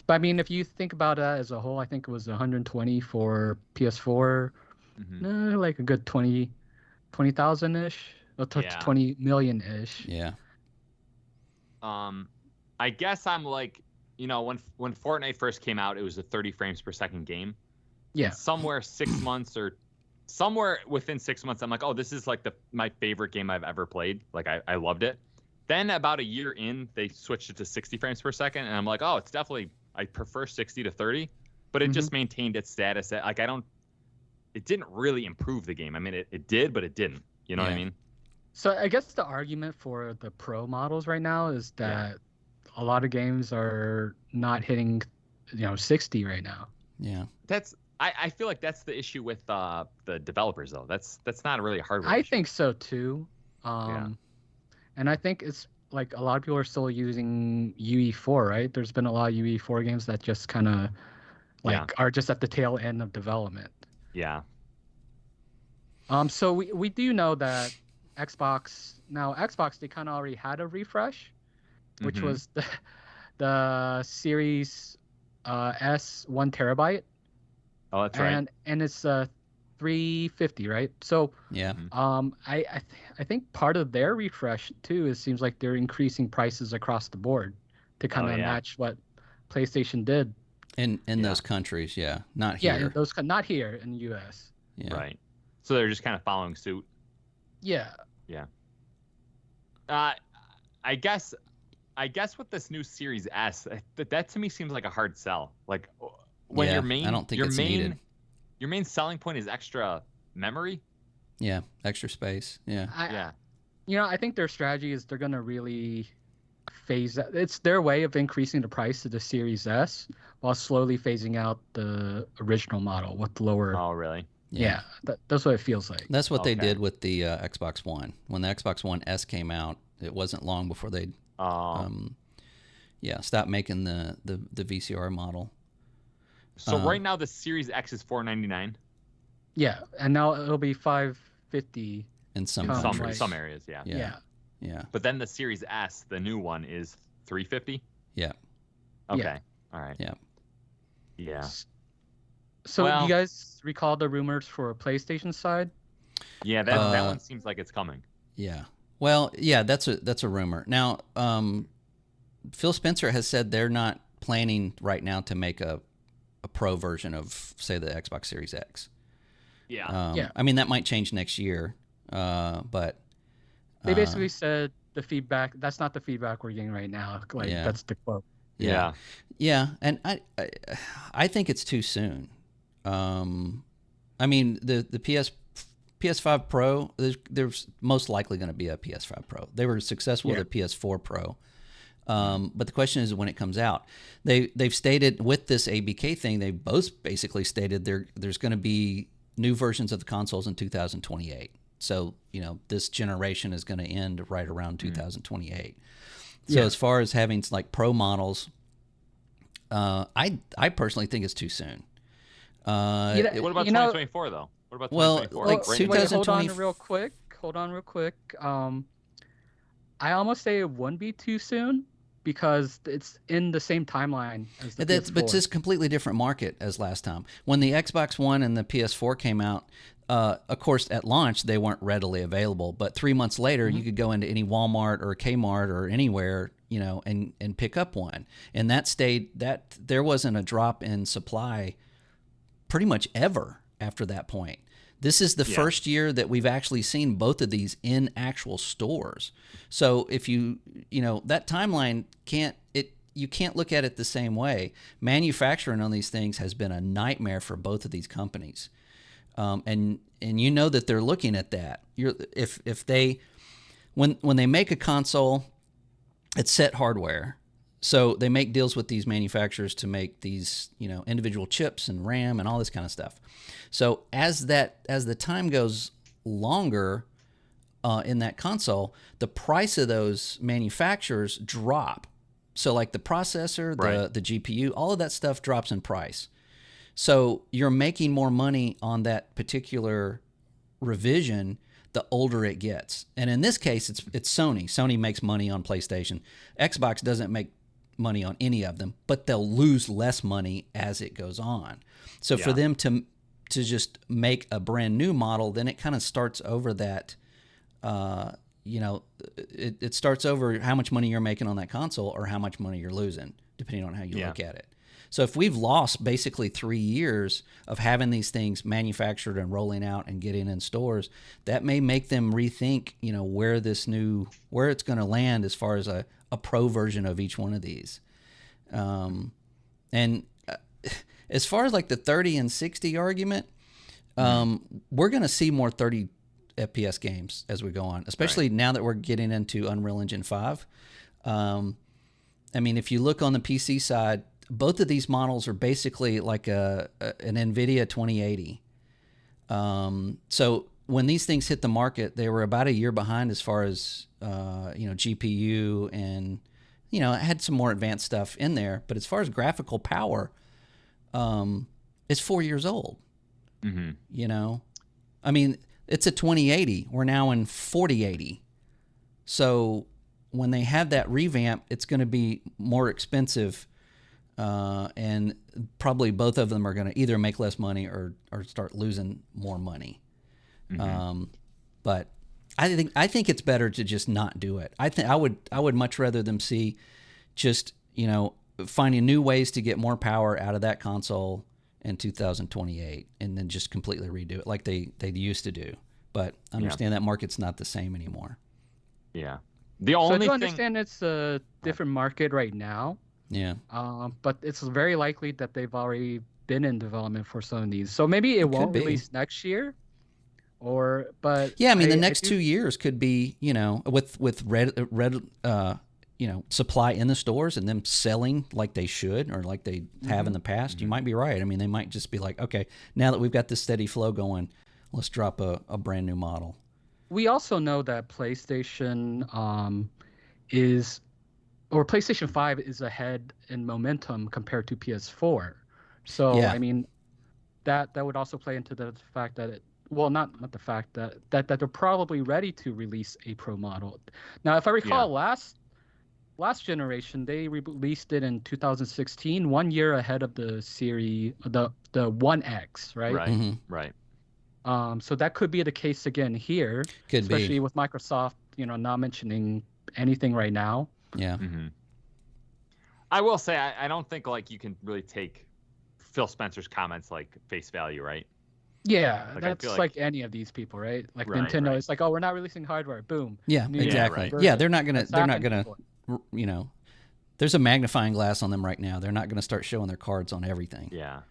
But I mean, if you think about it as a whole, I think it was 120 for PS4, Mhm. like a good 20,000 ish, Yeah. 20 million ish. Yeah. I guess I'm like, when Fortnite first came out, it was a 30 frames per second game. Yeah. Somewhere 6 months or somewhere within 6 months, I'm like, oh, this is like my favorite game I've ever played. Like I loved it. Then about a year in, they switched it to 60 frames per second, and I'm like, oh, it's definitely I prefer 60 to 30, but it just maintained its status. Like it didn't really improve the game. I mean, it did, but it didn't. You know what I Yeah. mean? So I guess the argument for the Pro models right now is that a lot of games are not hitting, 60 right now. Yeah. I feel like that's the issue with the developers though. That's not really a hardware I issue. think so too. And I think it's like a lot of people are still using UE4, right? There's been a lot of UE4 games that just kind of are just at the tail end of development. Yeah. So we do know that Xbox they kind of already had a refresh, which was the Series S 1 terabyte. Oh, that's right. And it's 350, right? So Yeah. I think part of their refresh too seems like they're increasing prices across the board to kind of match what PlayStation did. In those countries, yeah. Not here. Yeah, not here in the US. Yeah. Right. So they're just kind of following suit. Yeah. Yeah. I guess with this new Series S, that to me seems like a hard sell. Like when your main, I don't think it's needed. Your main selling point is extra memory. Yeah, extra space. Yeah. I think their strategy is they're gonna really phase that. It's their way of increasing the price of the Series S while slowly phasing out the original model with lower. Oh, really? Yeah, that's what it feels like. That's what they did with the Xbox One. When the Xbox One S came out, it wasn't long before they stopped making the VCR model. So right now the Series X is $499. Yeah, and now it'll be $550 in some areas. Yeah. Yeah. But then the Series S, the new one, is $350. Yeah. Okay. Yeah. All right. Yeah. Yeah. So you guys recall the rumors for PlayStation side? Yeah, that one seems like it's coming. Yeah. Well, yeah, that's a rumor. Now, Phil Spencer has said they're not planning right now to make a pro version of, say, the Xbox Series X. Yeah. I mean, that might change next year, but they basically said the feedback. That's not the feedback we're getting right now. Like that's the quote. Yeah. And I think it's too soon. I mean, the PS5 Pro, there's most likely going to be a PS5 Pro. They were successful with a PS4 Pro. But the question is when it comes out. They've stated with this ABK thing, they both basically stated there's going to be new versions of the consoles in 2028. So, this generation is going to end right around 2028. So as far as having like pro models, I personally think it's too soon. What about 2024 though? What about 2024? Like 2020. Hold on real quick. I almost say it wouldn't be too soon because it's in the same timeline as the PS4. But it's a completely different market as last time. When the Xbox One and the PS4 came out, of course, at launch, they weren't readily available. But 3 months later, you could go into any Walmart or Kmart or anywhere, and pick up one. And there wasn't a drop in supply pretty much ever after that point. This is the first year that we've actually seen both of these in actual stores. So if that timeline you can't look at it the same way. Manufacturing on these things has been a nightmare for both of these companies. And that they're looking at that. When they make a console, it's set hardware. So they make deals with these manufacturers to make these, individual chips and RAM and all this kind of stuff. So as the time goes longer in that console, the price of those manufacturers drop. So like the processor, the GPU, all of that stuff drops in price. So you're making more money on that particular revision the older it gets. And in this case, it's Sony. Sony makes money on PlayStation. Xbox doesn't make money on any of them, but they'll lose less money as it goes on. So for them to just make a brand new model, then it kind of starts over that, it starts over how much money you're making on that console or how much money you're losing, depending on how you look at it. So if we've lost basically 3 years of having these things manufactured and rolling out and getting in stores, that may make them rethink, where it's going to land as far as a pro version of each one of these. As far as like the 30 and 60 argument, we're going to see more 30 FPS games as we go on, especially now that we're getting into Unreal Engine 5. If you look on the PC side, both of these models are basically like an NVIDIA 2080. So when these things hit the market, they were about a year behind as far as GPU and it had some more advanced stuff in there. But as far as graphical power, it's 4 years old. It's a 2080. We're now in 4080. So when they have that revamp, it's going to be more expensive. And probably both of them are going to either make less money or start losing more money. But I think it's better to just not do it. I would much rather them see just finding new ways to get more power out of that console in 2028 and then just completely redo it like they used to do. But I understand that market's not the same anymore. Yeah. So I do understand it's a different market right now. Yeah. But it's very likely that they've already been in development for some of these. So maybe it won't release next year. The next 2 years could be, with red supply in the stores and them selling like they should or like they have in the past. You might be right. They might just be like, okay, now that we've got this steady flow going, let's drop a brand new model. We also know that PlayStation PlayStation 5 is ahead in momentum compared to PS4. So that would also play into the fact that not the fact that they're probably ready to release a Pro model. Now, if I recall, last generation they released it in 2016, 1 year ahead of the series, the 1X, right? Right. So that could be the case again here, especially with Microsoft, not mentioning anything right now. Yeah. I will say I don't think you can really take Phil Spencer's comments like face value, right? Yeah, that's like any of these people, right? Like Nintendo, it's like, oh, we're not releasing hardware. Boom. Yeah, exactly. Yeah, they're not gonna. There's a magnifying glass on them right now. They're not gonna start showing their cards on everything. Yeah.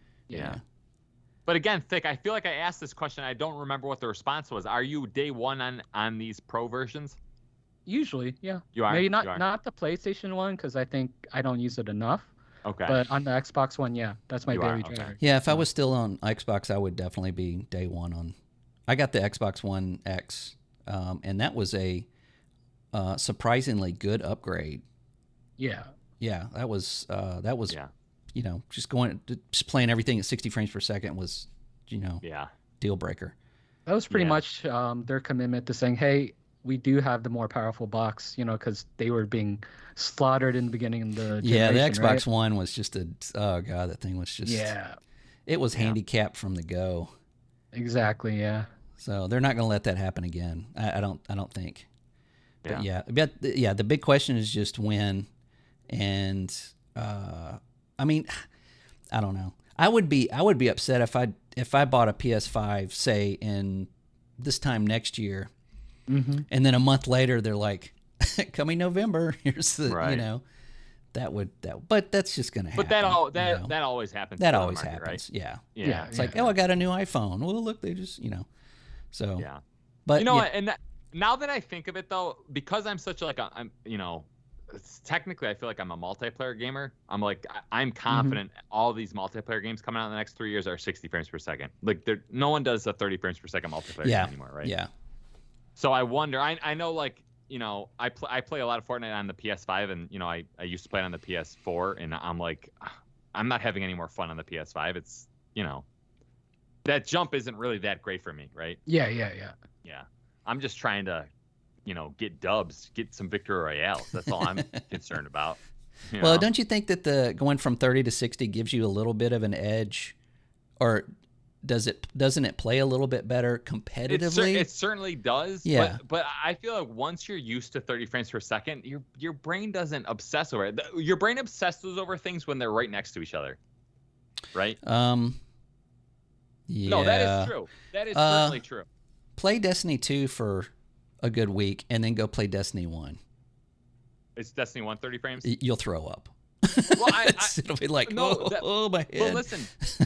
But again, Thick, I feel like I asked this question. I don't remember what the response was. Are you day one on these Pro versions? Usually, yeah. You are? Maybe not the PlayStation one because I think I don't use it enough. Okay. But on the Xbox One, that's my daily driver. Okay. Yeah, if I was still on Xbox, I would definitely be day one on. I got the Xbox One X, and that was a surprisingly good upgrade. Yeah. Yeah, that was just playing everything at 60 frames per second was, deal breaker. That was pretty much their commitment to saying, hey, we do have the more powerful box, because they were being slaughtered in the beginning of the generation. Yeah, the Xbox right? One was just oh god, that thing was just it was handicapped from the go. Exactly. Yeah. So they're not going to let that happen again. I don't think. Yeah. But yeah, the big question is just when, and I mean, I don't know. I would be upset if I bought a PS5, say in this time next year, and then a month later they're like, coming November, here's the but that's just gonna happen. But that always happens. That always market, happens. Right? Yeah. It's like, I got a new iPhone. Well, look, they just so yeah. But what? And now that I think of it though, because I'm such I'm technically I feel like I'm a multiplayer gamer. I'm confident all these multiplayer games coming out in the next 3 years are 60 frames per second. Like no one does a 30 frames per second multiplayer game anymore, right? Yeah. So I wonder. I know I play a lot of Fortnite on the PS5, and I used to play it on the PS4, and I'm like, I'm not having any more fun on the PS5. It's that jump isn't really that great for me, right? Yeah. I'm just trying to get dubs, get some victory royales. That's all I'm concerned about. Well, don't you think that the going from 30 to 60 gives you a little bit of an edge, or doesn't it play a little bit better competitively? It certainly does. Yeah. But I feel like once you're used to 30 frames per second, your brain doesn't obsess over it. Your brain obsesses over things when they're right next to each other, right? Yeah. No, that is true. That is certainly true. Play Destiny 2 for a good week, and then go play Destiny 1. It's Destiny 1 30 frames? You'll throw up. Well, it'll be like, my head.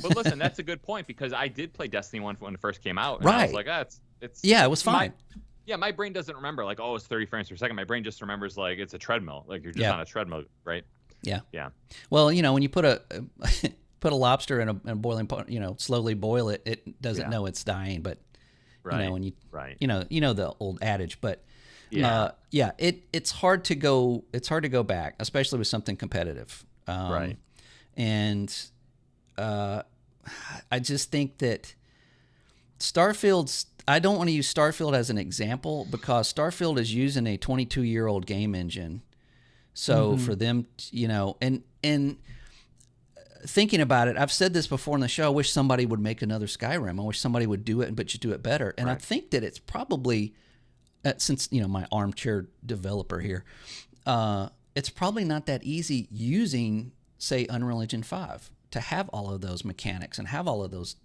But listen, that's a good point, because I did play Destiny 1 when it first came out, and right. I was like, it's yeah, it was fine. My brain doesn't remember like, it's 30 frames per second. My brain just remembers like it's a treadmill, like you're just on a treadmill, right? Yeah. Well, when you put a lobster in a boiling pot, slowly boil it, it doesn't know it's dying, but when you the old adage, but it's hard to go back, especially with something competitive. Right. And I just think that I don't want to use Starfield as an example, because Starfield is using a 22-year-old game engine. So for them, and thinking about it, I've said this before in the show, I wish somebody would make another Skyrim. I wish somebody would do it, but just do it better. And I think that it's probably, since, my armchair developer here, it's probably not that easy using, say, Unreal Engine 5 to have all of those mechanics and have all of those,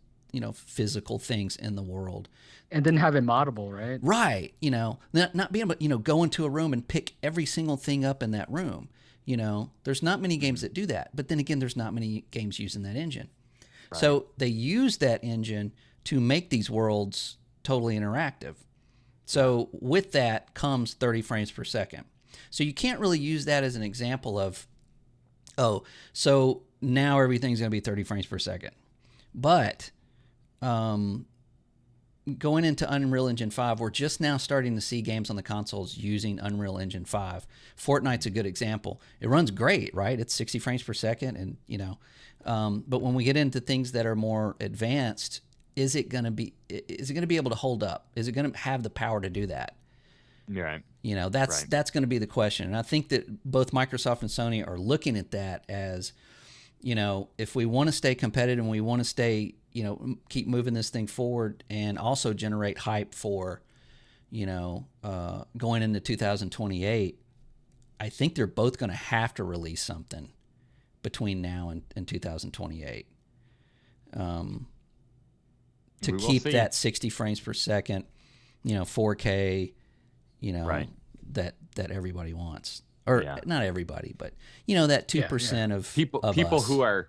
physical things in the world. And then have it moddable, right? Right. Not being able to, go into a room and pick every single thing up in that room. There's not many games that do that. But then again, there's not many games using that engine. Right. So they use that engine to make these worlds totally interactive. So with that comes 30 frames per second. So you can't really use that as an example of, so now everything's going to be 30 frames per second. But going into Unreal Engine 5, we're just now starting to see games on the consoles using Unreal Engine 5. Fortnite's a good example. It runs great, right? It's 60 frames per second, and but when we get into things that are more advanced, is it going to be able to hold up? Is it going to have the power to do that? Right. That's going to be the question. And I think that both Microsoft and Sony are looking at that as, if we want to stay competitive and we want to stay, keep moving this thing forward and also generate hype for, going into 2028, I think they're both going to have to release something between now and 2028 to keep that 60 frames per second, 4K, that everybody wants. Or not everybody, but that 2% of people us. who are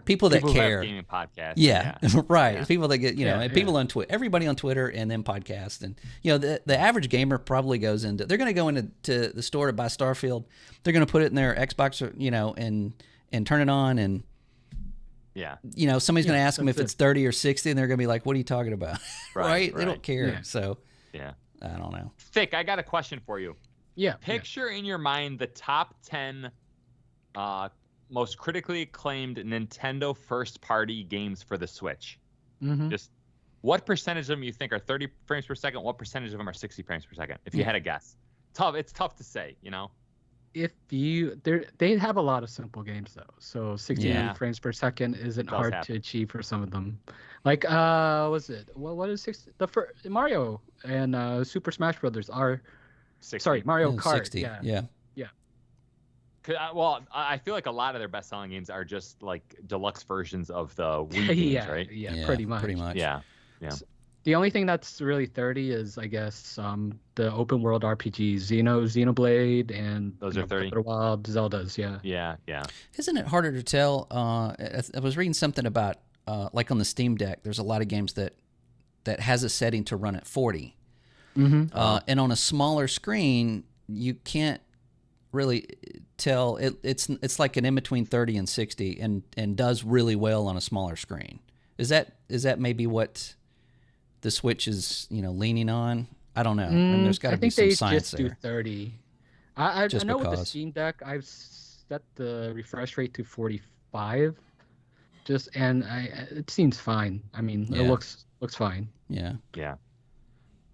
people that care. Who have gaming podcasts. Yeah. Right. Yeah. People that get and people on Twitter, everybody on Twitter, and then podcasts, and the average gamer probably goes into. They're going to go into the store to buy Starfield. They're going to put it in their Xbox, and turn it on, and somebody's going to ask them if it's 30 or 60, and they're going to be like, "What are you talking about?" Right? They don't care. Yeah. So I don't know. Thick, I got a question for you. Yeah. Picture in your mind the top 10 most critically acclaimed Nintendo first-party games for the Switch. Mm-hmm. Just what percentage of them you think are 30 frames per second? What percentage of them are 60 frames per second? If you had a guess, it's tough to say, you know. They have a lot of simple games though, so 60 frames per second isn't hard to achieve for some of them. Like what is 60? Mario and Super Smash Brothers are 60. Sorry, Mario Kart. 60. Yeah. Well, I feel like a lot of their best-selling games are just like deluxe versions of the Wii games, right? Yeah, pretty much. Yeah. The only thing that's really 30 is, I guess, the open world RPGs, Xenoblade, and those are 30. Breath of the Wild, Zeldas, Yeah. Isn't it harder to tell? I was reading something about like on the Steam Deck, there's a lot of games that has a setting to run at 40, and on a smaller screen, you can't really tell. It's like an in between 30 and 60, and does really well on a smaller screen. Is that maybe what the Switch is, leaning on? I don't know. And there's got to be some science there. I think they just do 30. I know with the Steam Deck, I've set the refresh rate to 45. It seems fine. I mean, it looks fine. Yeah. Yeah.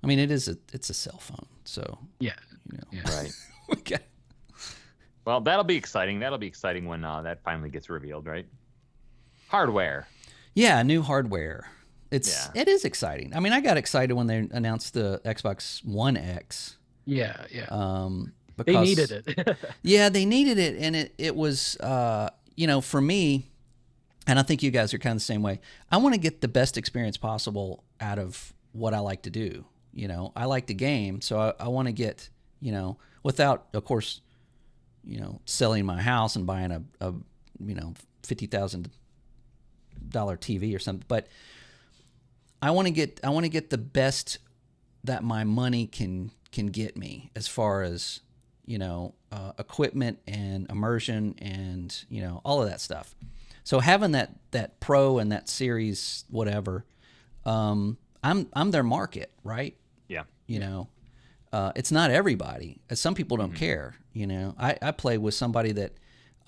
I mean, it's a cell phone, so yeah. Right. Okay. Well, that'll be exciting. That'll be exciting when that finally gets revealed, right? Hardware. Yeah, new hardware. It is exciting. I mean, I got excited when they announced the Xbox One X. Yeah. Because they needed it. Yeah, they needed it, and it was for me, and I think you guys are kind of the same way. I want to get the best experience possible out of what I like to do. I like to game, so I want to get, without, of course, selling my house and buying a $50,000 TV or something. But I want to get the best that my money can get me as far as equipment and immersion and all of that stuff. So having that Pro and that Series whatever, I'm their market, right? Yeah. It's not everybody. Some people don't care. I play with somebody that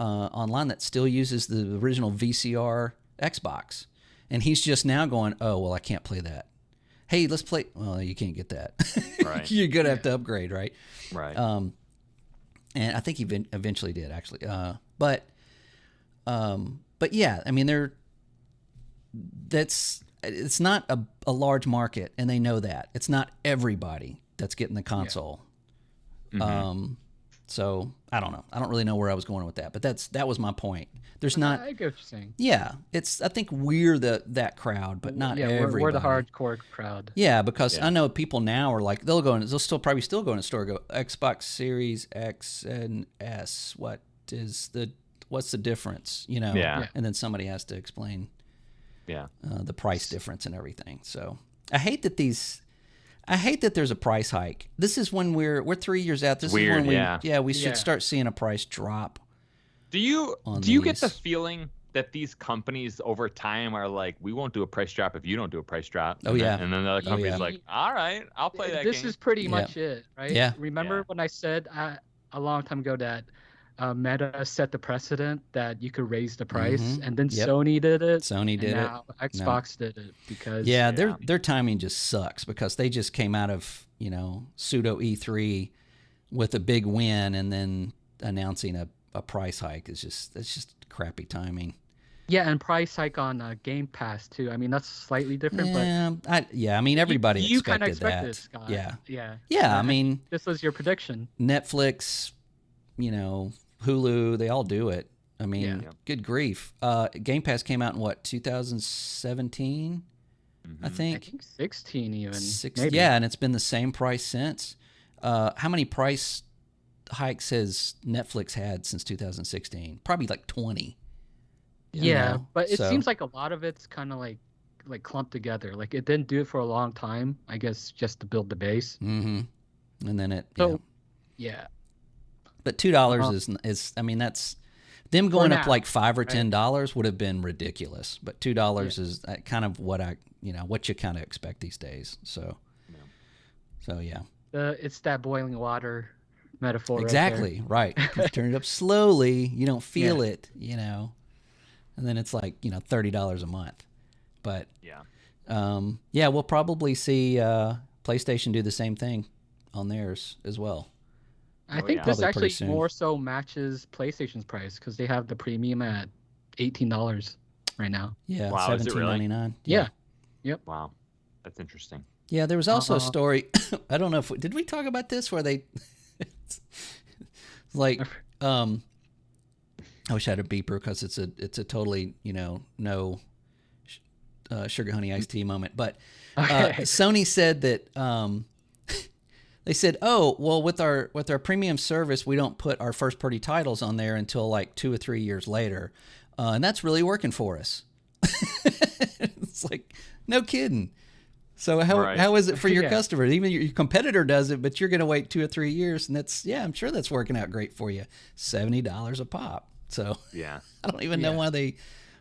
online that still uses the original VCR Xbox, and he's just now going, oh well, I can't play that. Hey, let's play. Well, you can't get that. Right. You're gonna have to upgrade, right? Right. And I think he eventually did actually. But yeah, I mean it's not a large market, and they know that. It's not everybody that's getting the console. Yeah. So I don't know. I don't really know where I was going with that, but that was my point. There's not. I get what you're saying. Yeah, I think we're that crowd, but not everybody. We're the hardcore crowd. Yeah, because I know people now are like they'll probably still go in a store and go Xbox Series X and S. What's the difference? Yeah. And then somebody has to explain. Yeah. The price difference and everything. So I hate that there's a price hike. This is when we're 3 years out. This Weird, is when we should start seeing a price drop. Do you get the feeling that these companies over time are like, we won't do a price drop if you don't do a price drop? And then the other company's like, all right, I'll play that game. This is pretty much it, right? Yeah. Remember when I said a long time ago that Meta set the precedent that you could raise the price, and then Sony did it. Now Xbox did it because their timing just sucks because they just came out of pseudo E3 with a big win and then announcing a price hike it's just crappy timing. Yeah, and price hike on Game Pass too. I mean that's slightly different, but I mean everybody you expected expected that. This, Scott. Yeah. I mean this was your prediction. Netflix, Hulu, they all do it. I mean, good grief. Game Pass came out in 2017, I think. I think 16 even. Yeah, and it's been the same price since. How many price hikes has Netflix had since 2016? Probably like 20. Yeah, but it seems like a lot of it's kind of like clumped together. Like it didn't do it for a long time, I guess, just to build the base. Mm-hmm. And then yeah. But $2 is I mean that's them going up like $5 or $10 would have been ridiculous. But $2 is kind of what what you kind of expect these days. So yeah. It's that boiling water metaphor. Exactly right. You turn it up slowly, you don't feel it, and then it's like $30 a month. But Yeah, we'll probably see PlayStation do the same thing on theirs as well. I think this Probably pretty actually soon. more so matches PlayStation's price because they have the premium at $18 right now. Yeah, Wow, is it really? $17.99. Yeah. Yep. Wow, that's interesting. Yeah, there was also a story. I don't know if did we talk about this where they like I wish I had a beeper because it's a totally no sugar honey iced tea moment. But Sony said that they said, oh well, with our premium service, we don't put our first party titles on there until like 2 or 3 years later, and that's really working for us. It's like no kidding. So how is it for your customer? Even your competitor does it, but you're going to wait 2 or 3 years, and I'm sure that's working out great for you. $70 a pop. So yeah, I don't even know why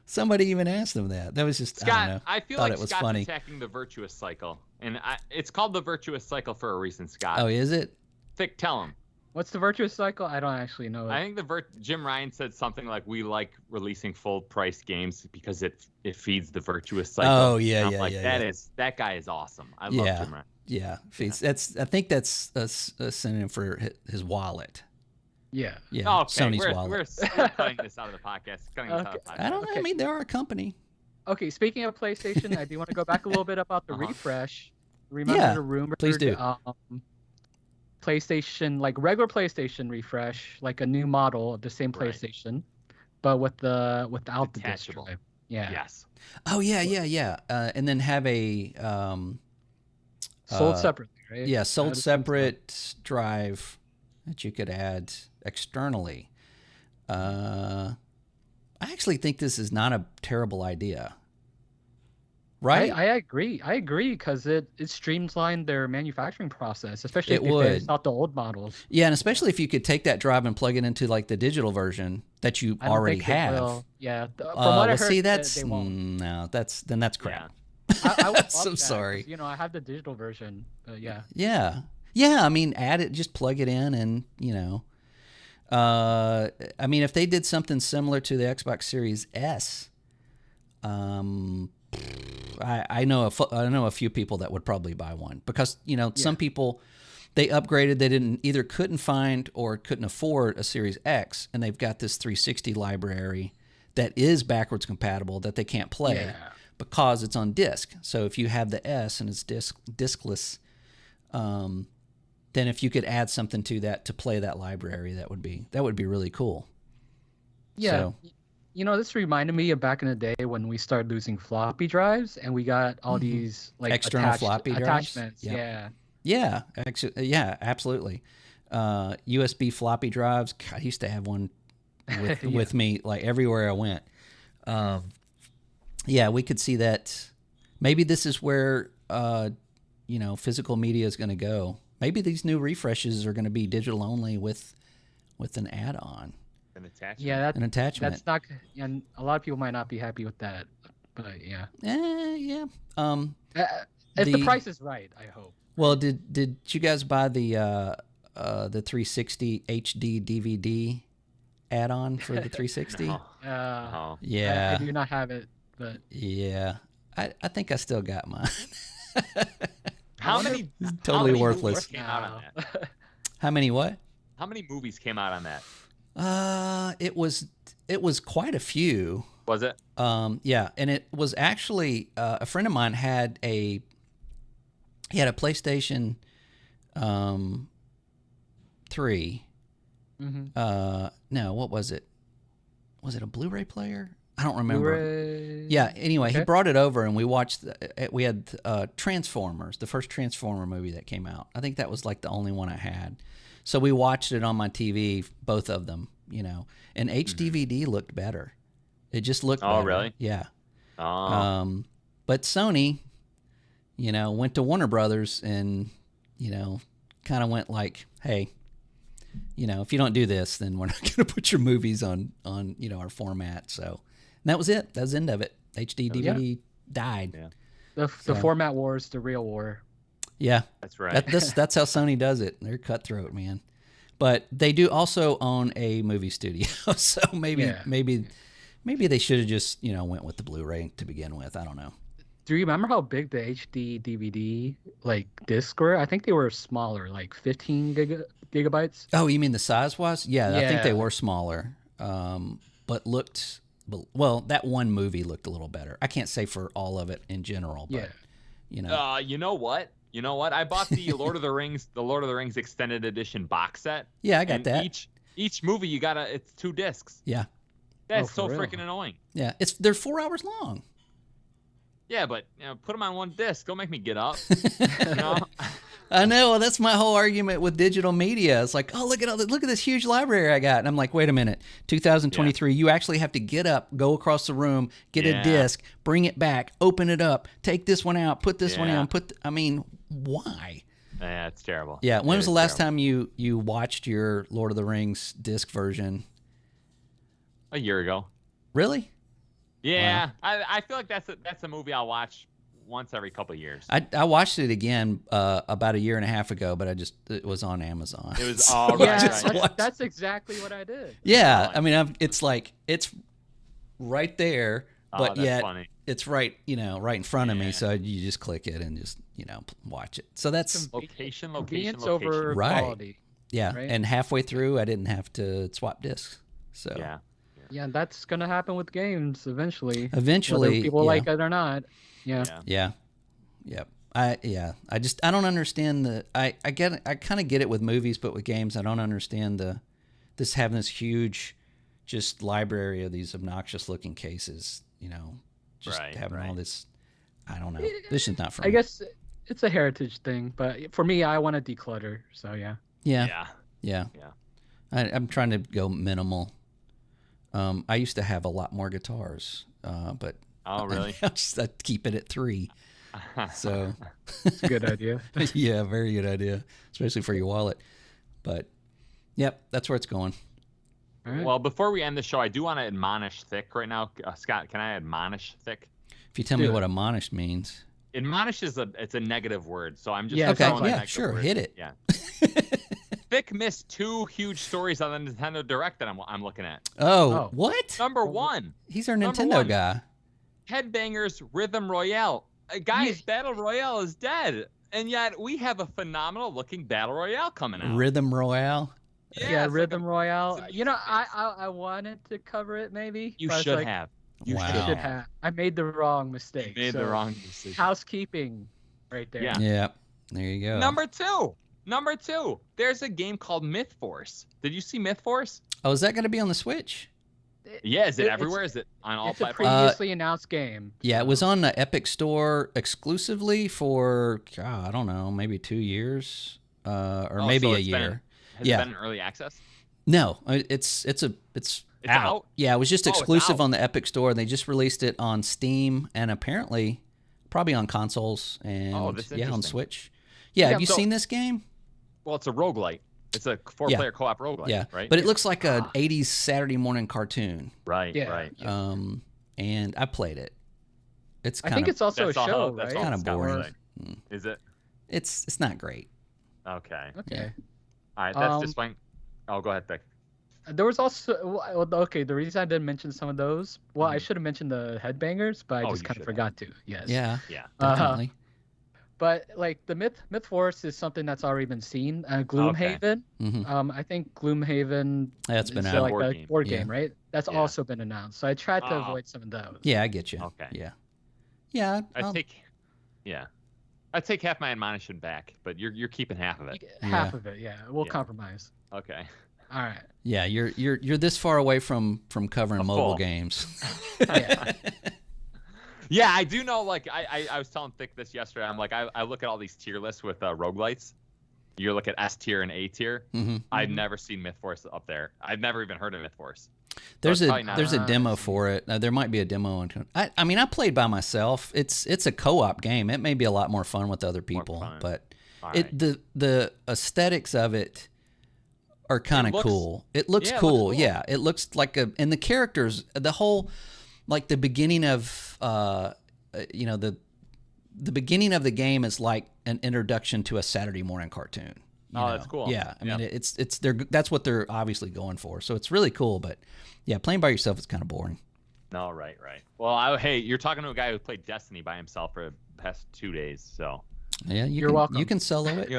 somebody even asked them that. That was just Scott. I don't know. I feel like Scott's funny. attacking the virtuous cycle, and it's called the virtuous cycle for a reason, Scott. Oh, is it? Thick, tell him. What's the virtuous cycle? I don't actually know. I think Jim Ryan said something like, "We like releasing full price games because it feeds the virtuous cycle." Oh yeah, and I'm like, that guy is awesome. I love Jim Ryan. Yeah, I think that's a synonym for his wallet. Yeah. Yeah. Oh, okay. Sony's wallet. We're cutting this out of the podcast. I don't know. I mean, they're our company. Okay. Speaking of PlayStation, I do want to go back a little bit about the refresh. Remember the rumor? Please do. PlayStation, like regular PlayStation refresh, like a new model of the same PlayStation, but without the disc drive. Yeah. Yes. Oh yeah. And then have a sold separately, right? Yeah, sold separate drive that you could add externally. I actually think this is not a terrible idea. Right? I agree because it streamlined their manufacturing process, especially if it's not the old models. Yeah, and especially if you could take that drive and plug it into like the digital version that you already have. Yeah, from what I heard, see, they won't. No, that's crap. Yeah. I would So sorry. I have the digital version. Yeah. Yeah. I mean, add it, just plug it in, and I mean, if they did something similar to the Xbox Series S, I know a few people that would probably buy one because some people they upgraded, they couldn't find or couldn't afford a Series X, and they've got this 360 library that is backwards compatible that they can't play because it's on disc. So if you have the S and it's discless, then if you could add something to that to play that library, that would be really cool. Yeah. So, this reminded me of back in the day when we started losing floppy drives and we got all these like external floppy attachments. Yep. Yeah, absolutely. USB floppy drives. God, I used to have one with me like everywhere I went. We could see that. Maybe this is where physical media is going to go. Maybe these new refreshes are going to be digital only with an add-on. An attachment. Yeah, an attachment. That's not, and a lot of people might not be happy with that, but yeah. Yeah. If the price is right, I hope. Well, did you guys buy the 360 HD DVD add-on for the 360? No. Yeah. I do not have it, but yeah, I think I still got mine. How many worthless. Came out on that? How many what? How many movies came out on that? It was quite a few. Was it? Yeah, and it was actually a friend of mine had a PlayStation 3. Mm-hmm. No, what was it? Was it a Blu-ray player? I don't remember. Blu-ray... Yeah. Anyway, he brought it over and we watched. We had Transformers, the first Transformer movie that came out. I think that was like the only one I had. So we watched it on my TV, both of them. And HDVD looked better. It just looked better. Oh, really? Yeah. Oh. But Sony, went to Warner Brothers and, kind of went like, hey, if you don't do this, then we're not going to put your movies on our format. So and that was it. That was the end of it. HD DVD died. Yeah. The format war is the real war. Yeah. That's right. That's how Sony does it. They're cutthroat, man. But they do also own a movie studio. So maybe they should have just, went with the Blu-ray to begin with. I don't know. Do you remember how big the HD DVD like discs were? I think they were smaller, like 15 gigabytes. Oh, you mean the size was? Yeah, I think they Yeah. were smaller, but looked well. That one movie looked a little better. I can't say for all of it in general, but Yeah. you know, You know what? You know what? I bought the Lord of the Rings extended edition box set. yeah, I got And that. each movie it's 2 discs. Yeah, That's for so real? freaking annoying. yeah. They're 4 hours long. Yeah, but put them on one disc. Don't make me get up. You know? I know. Well, that's my whole argument with digital media. It's like, oh, look at this huge library I got, and I'm like, wait a minute, 2023. You actually have to get up, go across the room, get a Yeah. disc, bring it back, open it up, take this one out, put this one Yeah. in, I mean, why? Yeah, it's terrible. Yeah. When It was the is last terrible. time you watched your Lord of the Rings disc version? A year ago. Really? Yeah, I feel like that's a movie I'll watch once every couple of years. I watched it again about a year and a half ago, but it was on Amazon. It was So all I right, Yeah, just right. watched- that's exactly what I did. Yeah, I mean, it's right there, but that's yet funny. it's right in front of me. Yeah. So you just click it and just watch it. So that's Location. Convenience over Right. quality. yeah. right. And halfway through, I didn't have to swap discs. So Yeah. Yeah, that's gonna happen with games eventually. eventually, whether people yeah, like it or not. Yeah. Yeah. yeah. I don't understand I kind of get it with movies, but with games, I don't understand this having this huge just library of these obnoxious looking cases, just Right, having all right. this. I don't know. This is not for me. I guess it's a heritage thing, but for me, I want to declutter. So yeah. Yeah. Yeah. I'm trying to go minimal. I used to have a lot more guitars, but Oh, really? I keep it at 3. So, It's a good idea. yeah, very good idea, especially for your wallet. But, yep, that's where it's going. All right. Well, before we end the show, I do want to admonish Thick right now. Scott, can I admonish Thick? If you tell me Do what it. admonish means. Admonish it's a negative word, so I'm just Yeah, Okay, throwing a yeah, negative sure, word. hit it. Yeah. Thick missed 2 huge stories on the Nintendo Direct that I'm looking at. Oh. What? Number 1, He's our Number Nintendo 1. guy. Headbangers Rhythm Royale. Guys, Battle Royale is dead, and yet we have a phenomenal looking Battle Royale coming out. Rhythm Royale. Yeah, it's like Rhythm a- Royale. it's a You know, music I wanted to cover it maybe. You but it's should like, have. You Wow. I should should have. have. I made the wrong mistake. You made the so wrong decision. Housekeeping, right there. Yeah. Yeah. There you go. Number two. There's a game called Myth Force. Did you see Myth Force? Oh, is that going to be on the Switch? Yeah. Is it It's- everywhere? Is it on all It's a platforms? previously announced game. Yeah, it so- was on the Epic Store exclusively for, I don't know, maybe 2 years, or Oh, maybe so a it's been- year. Has yeah. it been in early access? No, it's out? Yeah, it was just Oh, it's exclusive out. on the Epic Store. They just released it on Steam and apparently probably on consoles and Oh, that's on interesting. Switch. Yeah, Yeah, have you so- seen this game? Well, it's a roguelite. It's a 4-player co-op roguelite. Yeah, Right. but it looks like a 80s Saturday morning cartoon. Right. Yeah. Right. And I played it. It's I kind think of it's also That's a all- show, that's right? all kind of Scott was boring. saying. Is it? It's not great. Okay. Okay. All right. That's Um, just fine. Oh, go ahead, Thick. There was also okay. The reason I didn't mention some of those, well, I should have mentioned the headbangers, but I Oh, just you kind of should forgot to. Yes. Yeah, Yeah. definitely. But like the Myth Force is something that's already been seen. Gloomhaven. hmm I think Gloomhaven. That's been is out. like Board a game. board Yeah. game, right? That's Yeah. also been announced. So I tried to Oh. avoid some of those. Yeah, I get you. Okay. Yeah. Yeah. I take half my admonition back, but you're keeping half of it. Half of it, yeah. We'll Yeah. compromise. Okay. All right. Yeah, you're this far away from covering A mobile full. games. Yeah. Yeah, I do know. Like I was telling Thick this yesterday. I'm like I look at all these tier lists with roguelites. You look at S tier and A tier. hmm I've never seen Myth Force up there. I've never even heard of Myth Force. There's it's a probably not- there's a demo for it. There might be a demo. I mean, I played by myself. It's a co-op game. It may be a lot more fun with other people, fun. but All it right. the aesthetics of it are kind of looks- cool. It looks yeah, it looks cool. cool. Yeah, it looks like and the characters, the whole like the beginning of the beginning of the game is like an introduction to a Saturday morning cartoon. you Oh, know? that's cool. Yeah, I mean Yep. that's what they're obviously going for. So it's really cool, but yeah, playing by yourself is kind of boring. No, right. Well, hey, you're talking to a guy who played Destiny by himself for the past 2 days, so. Yeah, You're welcome. You can solo it.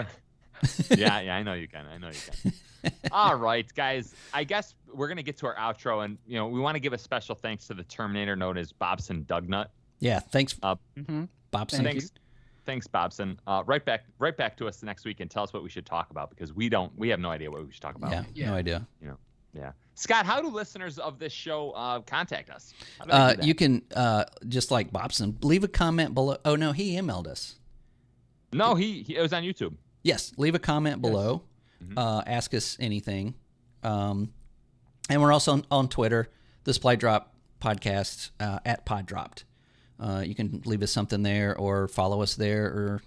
Yeah, I know you can. All right, guys. I guess we're gonna get to our outro, and we want to give a special thanks to the Terminator known as Bobson Dugnut. Yeah, thanks, Mm-hmm. Bobson. Thanks, Bobson. Right back to us next week and tell us what we should talk about, because we have no idea what we should talk about. Yeah, no idea. Yeah. Scott, how do listeners of this show contact us? How do they do that? You can just like Bobson, leave a comment below. Oh no, he emailed us. No, it was on YouTube. Yes, leave a comment below. Ask us anything. And we're also on Twitter, the Supply Drop Podcast at Pod Dropped. You can leave us something there or follow us there, or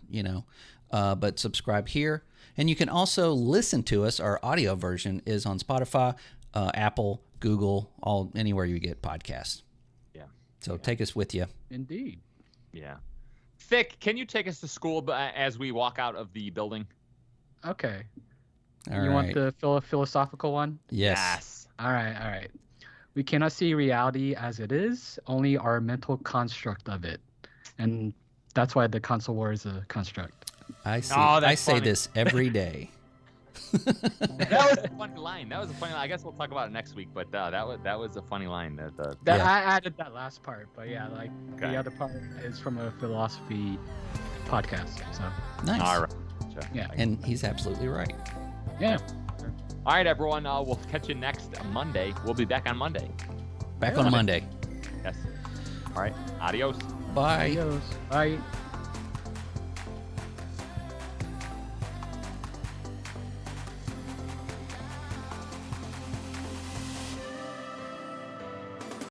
but subscribe here. And you can also listen to us. Our audio version is on Spotify, Apple, Google, anywhere you get podcasts. Yeah. So take us with you. Indeed. Yeah. Thick, can you take us to school as we walk out of the building? Okay. All you right. want the philosophical one? Yes. All right. We cannot see reality as it is, only our mental construct of it. And that's why the console war is a construct. I see. Oh, that's I say funny. this every day. That was a funny line. I guess we'll talk about it next week, but that was a funny line. I added that last part, but yeah, the other part is from a philosophy podcast. So Nice. All right. yeah, And he's absolutely right. yeah. All right, everyone. We'll catch you next Monday. We'll be back on Monday. Back on Monday. Yes. All right. Adios. Bye. Adios. Bye.